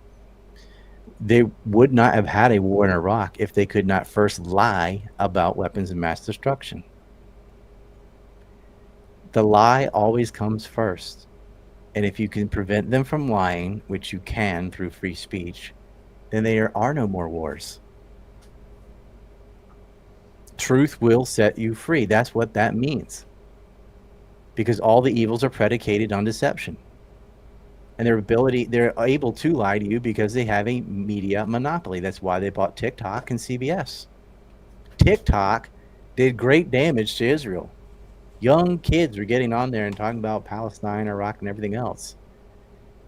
They would not have had a war in Iraq if they could not first lie about weapons of mass destruction. The lie always comes first. And if you can prevent them from lying, which you can through free speech, then there are no more wars. Truth will set you free. That's what that means. Because all the evils are predicated on deception. And they're able to lie to you because they have a media monopoly. That's why they bought TikTok and CBS. TikTok did great damage to Israel. Young kids were getting on there and talking about Palestine, Iraq, and everything else.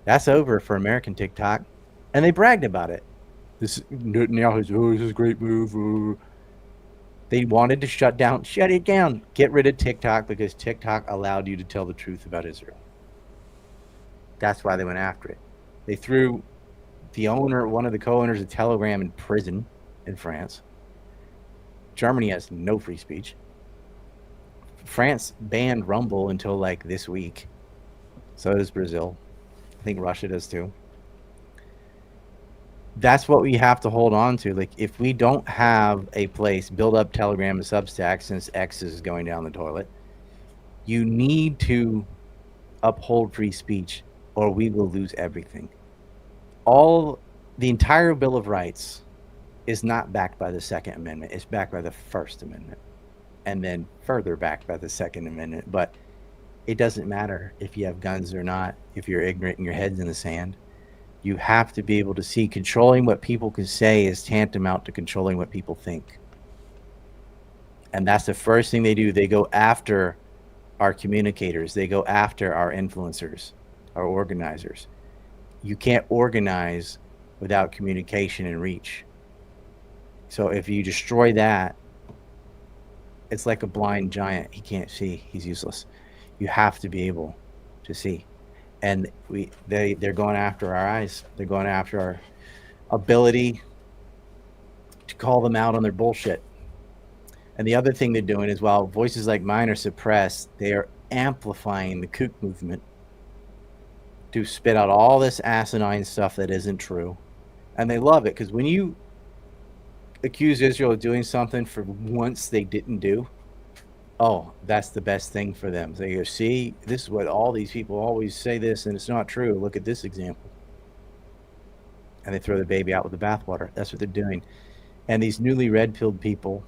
That's over for American TikTok. And they bragged about it. Netanyahu's, this is a great move. They wanted to shut it down. Get rid of TikTok, because TikTok allowed you to tell the truth about Israel. That's why they went after it. They threw one of the co-owners of Telegram in prison in France. Germany has no free speech. France banned Rumble until like this week. So does Brazil. I think Russia does too. That's what we have to hold on to. Like, if we don't have a place, build up Telegram and Substack, since X is going down the toilet, you need to uphold free speech, or we will lose everything. The entire Bill of Rights is not backed by the Second Amendment. It's backed by the First Amendment, and then further backed by the Second Amendment. But It doesn't matter if you have guns or not, if you're ignorant and your head's in the sand. You have to be able to see. Controlling what people can say is tantamount to controlling what people think. And that's the first thing they do. They go after our communicators. They go after our influencers, our organizers. You can't organize without communication and reach. So if you destroy that, it's like a blind giant. He can't see. He's useless. You have to be able to see. And they're going after our eyes. They're going after our ability to call them out on their bullshit. And the other thing they're doing is, while voices like mine are suppressed, they are amplifying the kook movement to spit out all this asinine stuff that isn't true. And they love it, because when you accuse Israel of doing something for once they didn't do, oh, that's the best thing for them. They go, see, this is what all these people always say this, and it's not true. Look at this example. And they throw the baby out with the bathwater. That's what they're doing. And these newly red-pilled people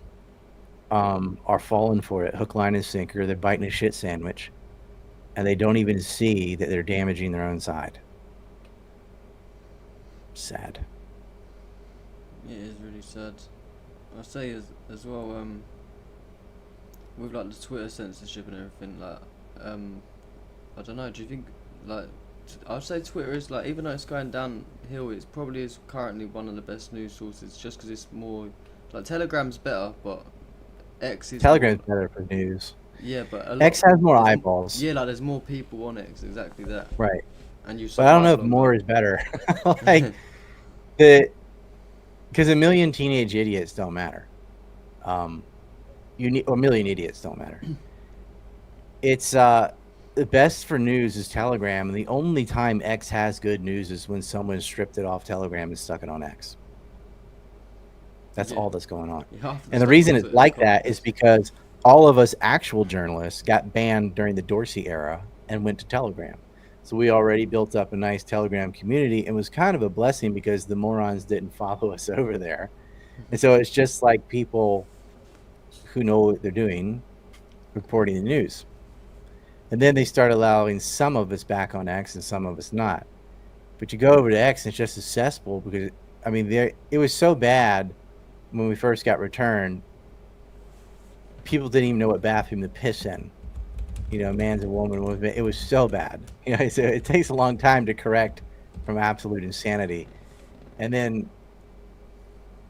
are falling for it, hook, line, and sinker. They're biting a shit sandwich, and they don't even see that they're damaging their own side. Sad. It is really sad. I say as well, with like the Twitter censorship and everything, like, I don't know. Do you think, like, I'd say Twitter is, like, even though it's going downhill, it probably is currently one of the best news sources, just because it's more, like, Telegram's better, but X is Telegram's better for news. Yeah, but X has more eyeballs. Yeah, like, there's more people on X, exactly that. Right. And you. But I don't know if more is better. Like, because a million teenage idiots don't matter. A million idiots don't matter. It's the best for news is Telegram, and the only time X has good news is when someone stripped it off Telegram and stuck it on X. That's all that's going on. And the reason it's like that is because all of us actual journalists got banned during the Dorsey era and went to Telegram. So we already built up a nice Telegram community, and was kind of a blessing because the morons didn't follow us over there. And so it's just like people who know what they're doing reporting the news. And then they start allowing some of us back on X and some of us not. But you go over to X and it's just a cesspool, because, I mean, it was so bad when we first got returned. People didn't even know what bathroom to piss in. You know, man's and woman. It was so bad. You know, so it takes a long time to correct from absolute insanity. And then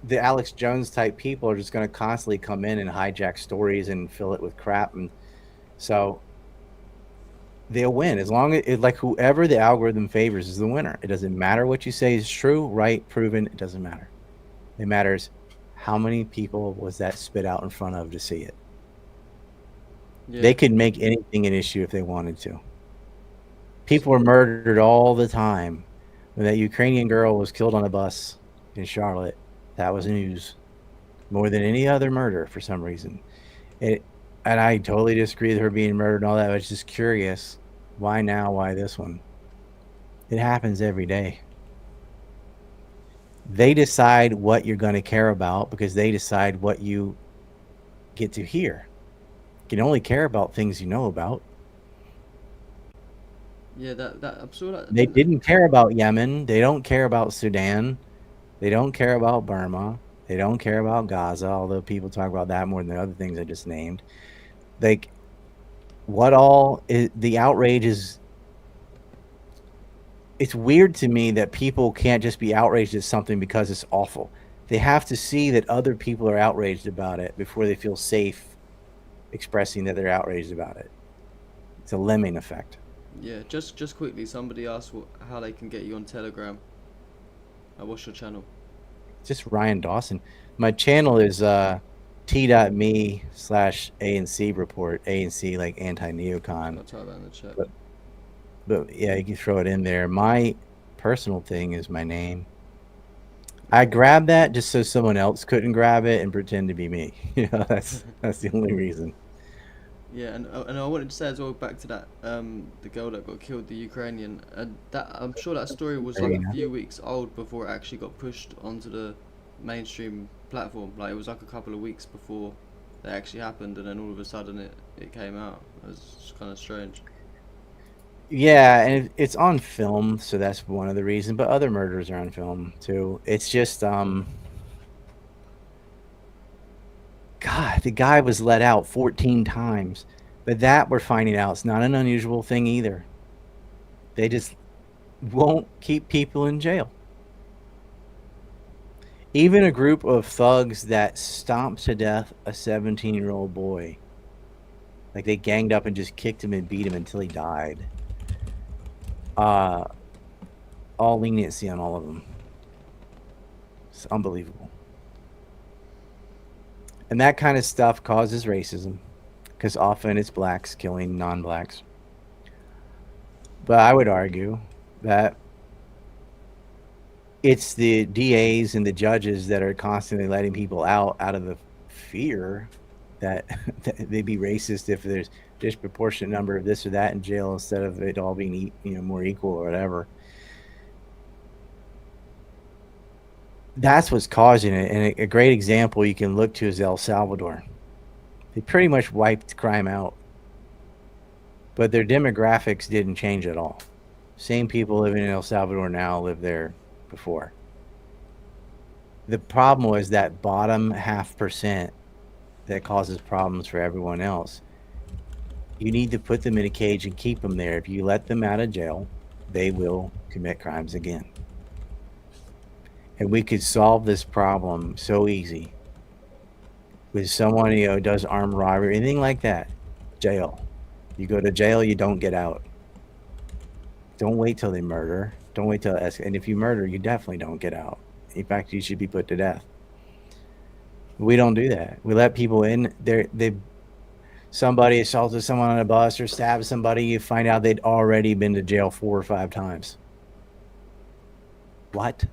the Alex Jones type people are just going to constantly come in and hijack stories and fill it with crap. And so they'll win as long as, like, whoever the algorithm favors is the winner. It doesn't matter what you say is true, right, proven. It doesn't matter. It matters how many people was that spit out in front of to see it. Yeah. They could make anything an issue if they wanted to. People were murdered all the time. When that Ukrainian girl was killed on a bus in Charlotte, that was news more than any other murder for some reason. And I totally disagree with her being murdered and all that. I was just curious. Why now? Why this one? It happens every day. They decide what you're going to care about because they decide what you get to hear. You can only care about things you know about. Yeah, I'm sure that they didn't care about Yemen. They don't care about Sudan. They don't care about Burma. They don't care about Gaza, although people talk about that more than the other things I just named. Like, what all is the outrage is? It's weird to me that people can't just be outraged at something because it's awful. They have to see that other people are outraged about it before they feel safe expressing that they're outraged about it. It's a lemming effect. Yeah, just quickly, somebody asked how they can get you on Telegram. What's your channel? Just Ryan Dawson. My channel is t.me/ANC report. ANC like anti-neocon. I'll type that in the chat. But yeah, you can throw it in there. My personal thing is my name. I grabbed that just so someone else couldn't grab it and pretend to be me. You know, that's the only reason. Yeah, and I wanted to say as well, back to that the girl that got killed, the Ukrainian, that I'm sure that story was like a few weeks old before it actually got pushed onto the mainstream platform. Like, it was like a couple of weeks before that actually happened, and then all of a sudden it came out. It was kind of strange. Yeah, and it's on film, so that's one of the reasons. But other murders are on film too. It's just God, the guy was let out 14 times. But that we're finding out it's not an unusual thing either. They just won't keep people in jail. Even a group of thugs that stomped to death a 17-year-old boy. Like they ganged up and just kicked him and beat him until he died. All leniency on all of them. It's unbelievable. And that kind of stuff causes racism because often it's blacks killing non-blacks. But I would argue that it's the DAs and the judges that are constantly letting people out of the fear that they'd be racist if there's disproportionate number of this or that in jail instead of it all being more equal or whatever. That's what's causing it. And a great example you can look to is El Salvador. They pretty much wiped crime out, but their demographics didn't change at all. Same people living in El Salvador now live there before. The problem was that bottom 0.5% that causes problems for everyone else. You need to put them in a cage and keep them there. If you let them out of jail, they will commit crimes again. And we could solve this problem so easy with someone does armed robbery, anything like that. Jail. You go to jail, you don't get out. Don't wait till they murder. Don't wait till and if you murder, you definitely don't get out. In fact, you should be put to death. We don't do that. We let people in. Somebody assaulted someone on a bus or stabbed somebody. You find out they'd already been to jail 4 or 5 times. What?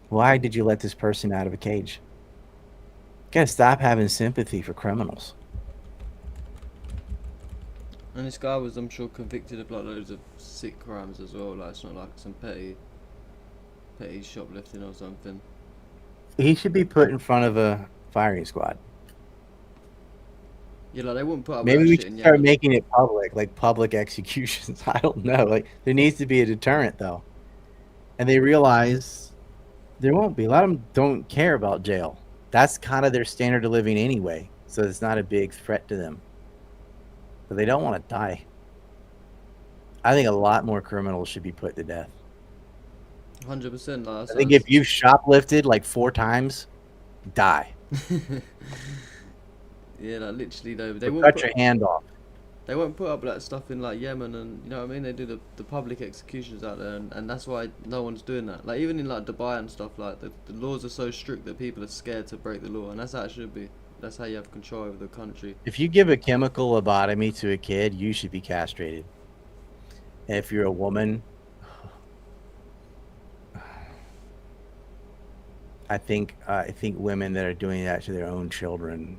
Why did you let this person out of a cage? You gotta stop having sympathy for criminals. And this guy was, I'm sure, convicted of like loads of sick crimes as well. Like it's not like some petty shoplifting or something. He should be put in front of a firing squad. Yeah, like they wouldn't put up. Maybe with we that shit should in start Yemen. making it public, like public executions. I don't know. Like there needs to be a deterrent though, and they realize there won't be. A lot of them don't care about jail. That's kind of their standard of living anyway, so it's not a big threat to them. But they don't want to die. I think a lot more criminals should be put to death. 100%. Like, I think if you've shoplifted like 4 times, die. Yeah, like literally though, they won't Cut put, your hand off. they won't put up that stuff in like Yemen, and you know what I mean. They do the public executions out there, and that's why no one's doing that. Like even in like Dubai and stuff, like the laws are so strict that people are scared to break the law, and that's how it should be. That's how you have control over the country. If you give a chemical lobotomy to a kid, you should be castrated. And if you're a woman, I think women that are doing that to their own children,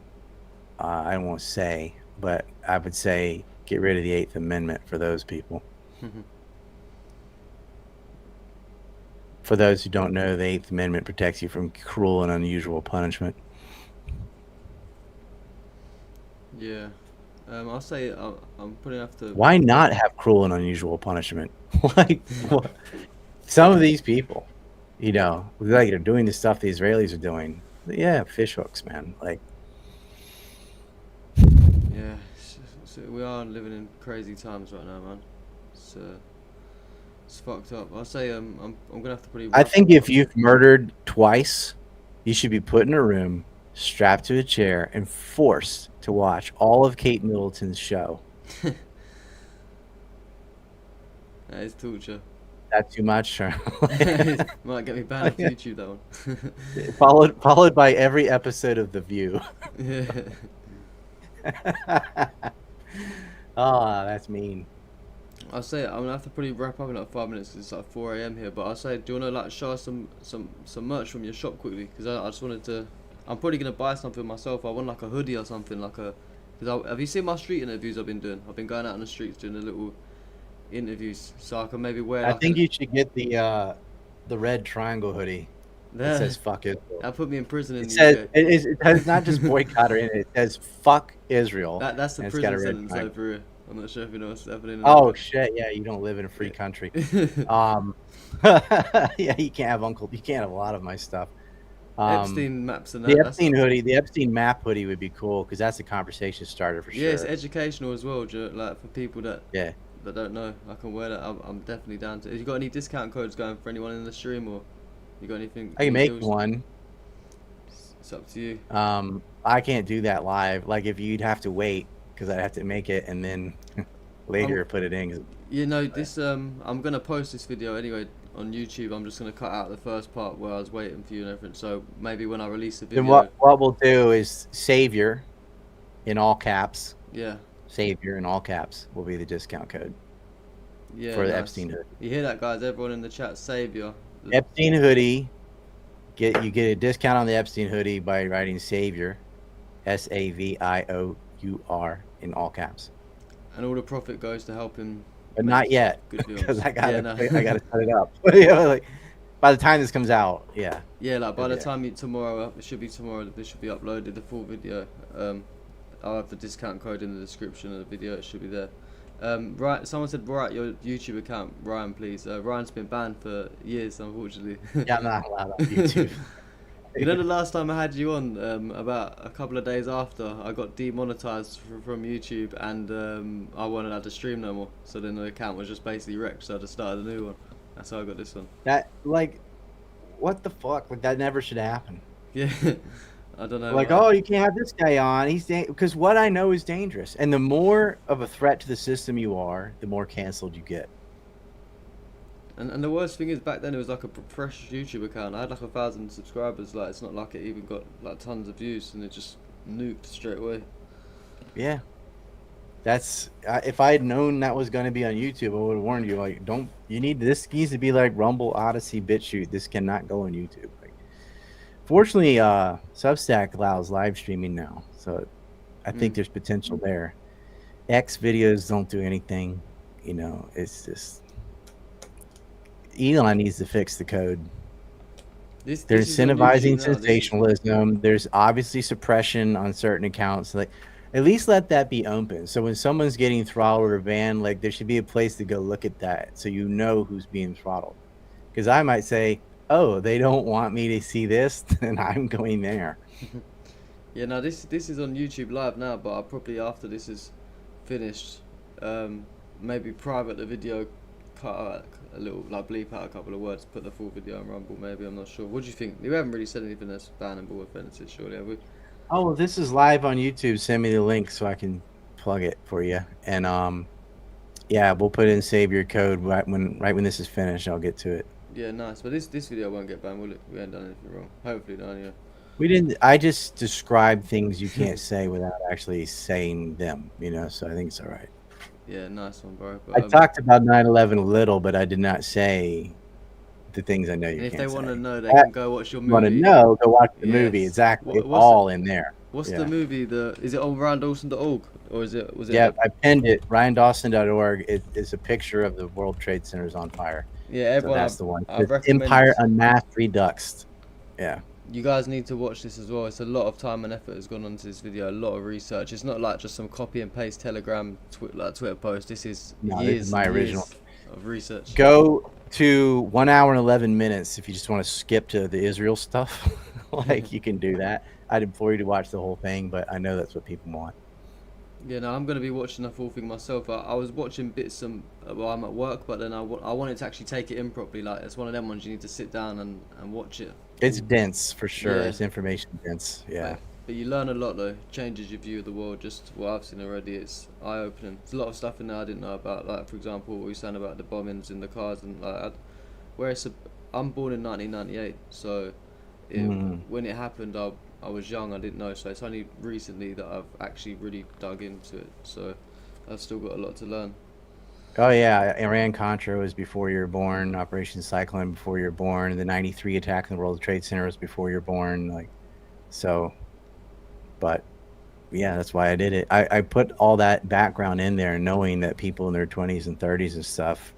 I won't say, but I would say get rid of the 8th Amendment for those people. For those who don't know, the 8th Amendment protects you from cruel and unusual punishment. Yeah. I'll say I'm putting after. Why not have cruel and unusual punishment? Like, what? Some of these people, like they're doing the stuff the Israelis are doing. Yeah, fish hooks, man. Like, Yeah, so we are living in crazy times right now, man. It's fucked up. I'll say I'm gonna have to pretty. I think if you've murdered twice, you should be put in a room, strapped to a chair, and forced to watch all of Kate Middleton's show. That is torture. That's too much. Might get me banned off YouTube, that one. followed by every episode of The View. Yeah. Oh, that's mean. I'll say I'm gonna have to pretty wrap up in like 5 minutes 'cause it's like 4 a.m. here. But I'll say, do you wanna like show us some merch from your shop quickly? Because I just wanted to. I'm probably gonna buy something myself. I want like a hoodie or something like a. Have you seen my street interviews I've been doing? I've been going out on the streets doing the little interviews, so I can maybe wear. I Like think you should get the red triangle hoodie. It says "fuck Israel." That put me in prison in It the says UK. it has not just boycott or in it. It says "fuck Israel." That's the and it's got prison a red sentence triangle. over here. I'm not sure if you know what's happening. Oh shit! Yeah, you don't live in a free country. Yeah, you can't have Uncle. You can't have a lot of my stuff. Epstein maps and The that. Epstein hoodie, the Epstein map hoodie would be cool because that's a conversation starter for Yeah, sure. it's educational as well, like for people that Yeah. that don't know. I can wear that. I'm definitely down to. Have you got any discount codes going for anyone in the stream, or you got anything? I can any make deals? one. It's up to you. I can't do that live. Like if you'd have to wait because I'd have to make it and then later put it in. 'Cause You know this. I'm gonna post this video anyway on YouTube. I'm just gonna cut out the first part where I was waiting for you and everything. So maybe when I release the video. then what we'll do is Savior, in all caps. Yeah. Savior in all caps will be the discount code. Yeah. For the nice. Epstein hoodie. You hear that, guys? Everyone in the chat, Savior. Epstein hoodie. You get a discount on the Epstein hoodie by writing Savior, SAVIOUR in all caps. And all the profit goes to help him. But not yet, Good deals. because I gotta no. I gotta set it up. Yeah, like, by the time this comes out, yeah. Yeah, like by the Yeah. time tomorrow, it should be tomorrow. This should be uploaded. The full video. I'll have the discount code in the description of the video. It should be there. Right, someone said write your YouTube account, Ryan, please. Ryan's been banned for years, unfortunately. Yeah, I'm not allowed on YouTube. You know, the last time I had you on, about a couple of days after, I got demonetized from YouTube, and I wasn't allowed to stream no more. So then the account was just basically wrecked. So I just started a new one. That's how I got this one. That, like, what the fuck? Like, that never should happen. Yeah, I don't know. Like, oh, you can't have this guy on. He's because what I know is dangerous, and the more of a threat to the system you are, the more canceled you get. And the worst thing is, back then it was like a fresh YouTube account. I had like 1,000 subscribers. Like, it's not like it even got like tons of views, and it just nuked straight away. Yeah, that's if I had known that was going to be on YouTube, I would have warned you. Like, don't you need this needs to be like Rumble, Odyssey, BitChute. This cannot go on YouTube. Like, fortunately, Substack allows live streaming now, so I think there's potential there. X videos don't do anything. You know, it's just. Elon needs to fix the code. They're incentivizing sensationalism. There's obviously suppression on certain accounts. Like, at least let that be open. So when someone's getting throttled or banned, like there should be a place to go look at that, so you know who's being throttled. Because I might say, "Oh, they don't want me to see this," and I'm going there. Yeah, no, this is on YouTube Live now, but I'll probably after this is finished, maybe private the video, cut out a little, like bleep out a couple of words, put the full video on Rumble. Maybe, I'm not sure. What do you think? We haven't really said anything that's bannable offensive, surely, have we? Oh, well, this is live on YouTube. Send me the link so I can plug it for you. And yeah, we'll put in Savior code right when this is finished. I'll get to it. Yeah, nice. But this video won't get banned, will it? We ain't done anything wrong. Hopefully not, anyway. We didn't. I just described things you can't say without actually saying them. You know, so I think it's all right. Yeah, nice one, bro. But, I talked about 9/11 a little, but I did not say the things I know you and can't if they say. want to know, they can go watch your movie. Want to know? Go watch the Yes. movie. Exactly. It's What's all in there. What's Yeah. the movie? Is it on RyanDawson.org or was it? Yeah, I pinned it. RyanDawson.org. It's a picture of the World Trade Centers on fire. Yeah, everyone. So that's the one. I It's recommend Empire this. Unmasked Reduxed. Yeah. You guys need to watch this as well. It's a lot of time and effort has gone into this video. A lot of research. It's not like just some copy and paste Telegram, Twitter post. This is No, this years is my and original. years of research. Go to 1 hour and 11 minutes if you just want to skip to the Israel stuff. Like, you can do that. I'd implore you to watch the whole thing, but I know that's what people want. Yeah, no, I'm gonna be watching the full thing myself. I was watching bits while I'm at work, but then I wanted to actually take it in properly. Like, it's one of them ones you need to sit down and watch it. It's dense for sure. Yeah. It's information dense. Yeah. But you learn a lot though. Changes your view of the world. Just what I've seen already. It's eye opening. There's a lot of stuff in there I didn't know about. Like, for example, what we were saying about the bombings in the cars and like. I'm born in 1998, so when it happened, I was young. I didn't know. So it's only recently that I've actually really dug into it. So I've still got a lot to learn. Oh yeah, Iran-Contra was before you were born. Operation Cyclone before you were born. The '93 attack on the World Trade Center was before you were born. Like, so, but yeah, that's why I did it. I put all that background in there, knowing that people in their 20s and 30s and stuff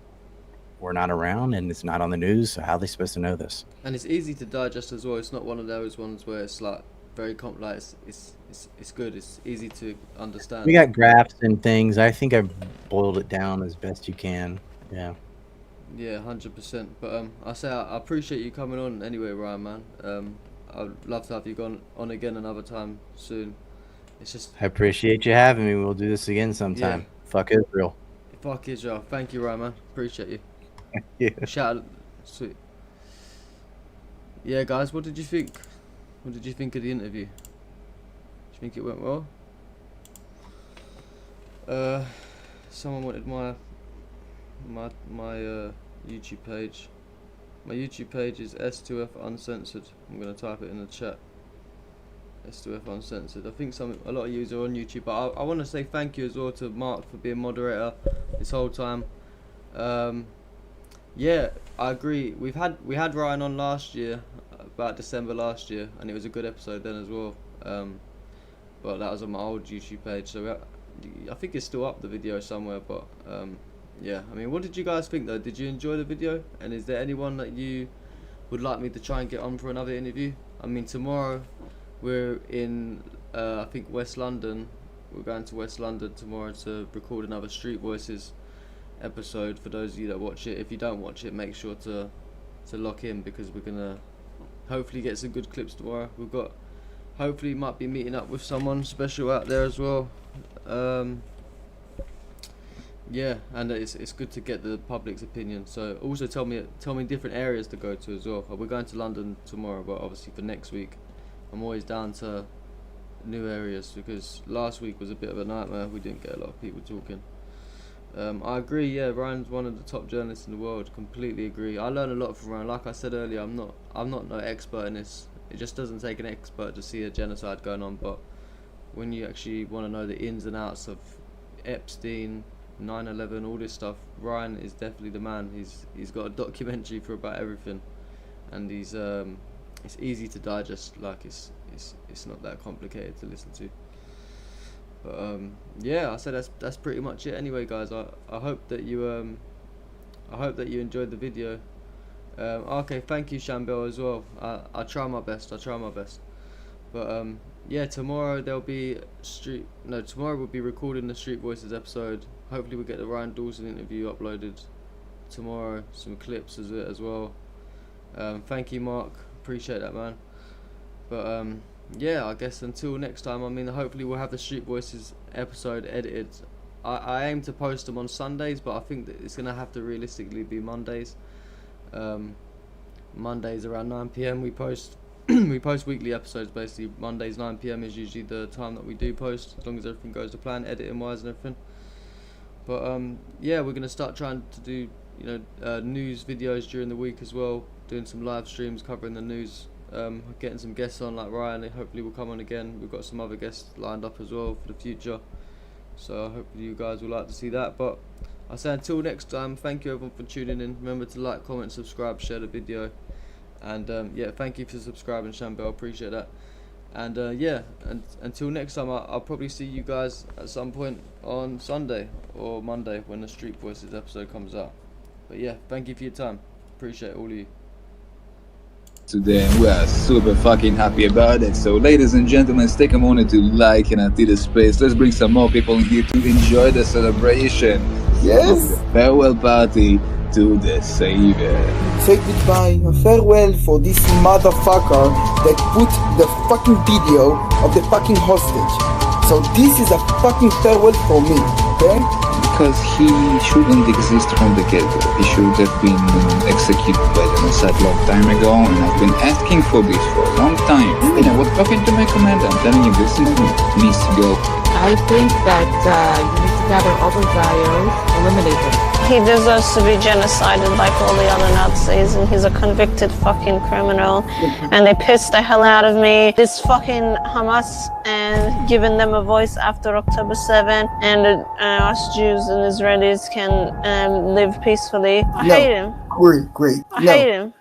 were not around, and it's not on the news. So how are they supposed to know this? And it's easy to digest as well. It's not one of those ones where it's like very like it's good. It's easy to understand. We got graphs and things. I think I boiled it down as best you can. Yeah. Yeah, 100%. But I appreciate you coming on anyway, Ryan, man. I'd love to have you on again another time soon. It's just I appreciate you having me. We'll do this again sometime. Yeah. Fuck Israel. Fuck Israel. Thank you, Ryan, man. Appreciate you. Yeah. Shout out. Sweet. Yeah, guys, what did you think? What did you think of the interview? Do you think it went well? Someone wanted my YouTube page. My YouTube page is S2F Uncensored. I'm gonna type it in the chat. S2F Uncensored. I think a lot of you are on YouTube, but I want to say thank you as well to Mark for being moderator this whole time. Yeah, I agree. We had Ryan on last year, about December last year, and it was a good episode then as well. But that was on my old YouTube page, so I think it's still up, the video somewhere. But yeah, I mean, what did you guys think though? Did you enjoy the video? And is there anyone that you would like me to try and get on for another interview? I mean, tomorrow we're in I think West London. We're going to West London tomorrow to record another Street Voices episode. For those of you that watch it, if you don't watch it, make sure to lock in, because we're gonna hopefully get some good clips tomorrow. We've got, hopefully might be meeting up with someone special out there as well. Yeah, and it's good to get the public's opinion. So also tell me different areas to go to as well. We're going to London tomorrow, but obviously for next week I'm always down to new areas, because last week was a bit of a nightmare. We didn't get a lot of people talking. I agree, yeah, Ryan's one of the top journalists in the world. Completely agree. I learn a lot from Ryan. Like I said earlier, I'm not no expert in this. It just doesn't take an expert to see a genocide going on, but when you actually want to know the ins and outs of Epstein, 9/11, all this stuff, Ryan is definitely the man. He's got a documentary for about everything, and he's it's easy to digest. Like it's not that complicated to listen to. But yeah, I said that's pretty much it. Anyway, guys, I hope that you enjoyed the video. Okay, thank you, Shambel, as well. I try my best. But yeah, tomorrow there'll be tomorrow we'll be recording the Street Voices episode. Hopefully we'll get the Ryan Dawson interview uploaded tomorrow, some clips of it as well. Thank you, Mark, appreciate that, man. But yeah, I guess until next time, I mean, hopefully we'll have the Street Voices episode edited. I aim to post them on Sundays, but I think that it's gonna have to realistically be Mondays. Mondays around 9 PM we post. We post weekly episodes. Basically Mondays 9 PM is usually the time that we do post, as long as everything goes to plan, editing wise and everything. But yeah, we're gonna start trying to do news videos during the week as well, doing some live streams covering the news, getting some guests on like Ryan. Hopefully will come on again. We've got some other guests lined up as well for the future, so hopefully you guys will like to see that. But I say until next time, thank you everyone for tuning in. Remember to like, comment, subscribe, share the video, and yeah, thank you for subscribing, Shambel, appreciate that. And yeah, and until next time, I'll probably see you guys at some point on Sunday or Monday when the Street Voices episode comes out. But yeah, thank you for your time, appreciate all of you. Today, and we are super fucking happy about it. So ladies and gentlemen, let's take a moment to like and empty the space. Let's bring some more people in here to enjoy the celebration. Yes. Of the farewell party to the Savior. Say goodbye, a farewell for this motherfucker that put the fucking video of the fucking hostage. So this is a fucking farewell for me, okay? Because he shouldn't exist from the get-go. He should have been executed by the Mossad long time ago, and I've been asking for this for a long time. And I was talking to my commander, I'm telling him this needs to go. I think that you need to gather all the Zios, eliminate them. He deserves to be genocided like all the other Nazis, and he's a convicted fucking criminal. And they pissed the hell out of me. This fucking Hamas and giving them a voice after October 7, and us Jews and Israelis can live peacefully. I hate him. Great. I hate him.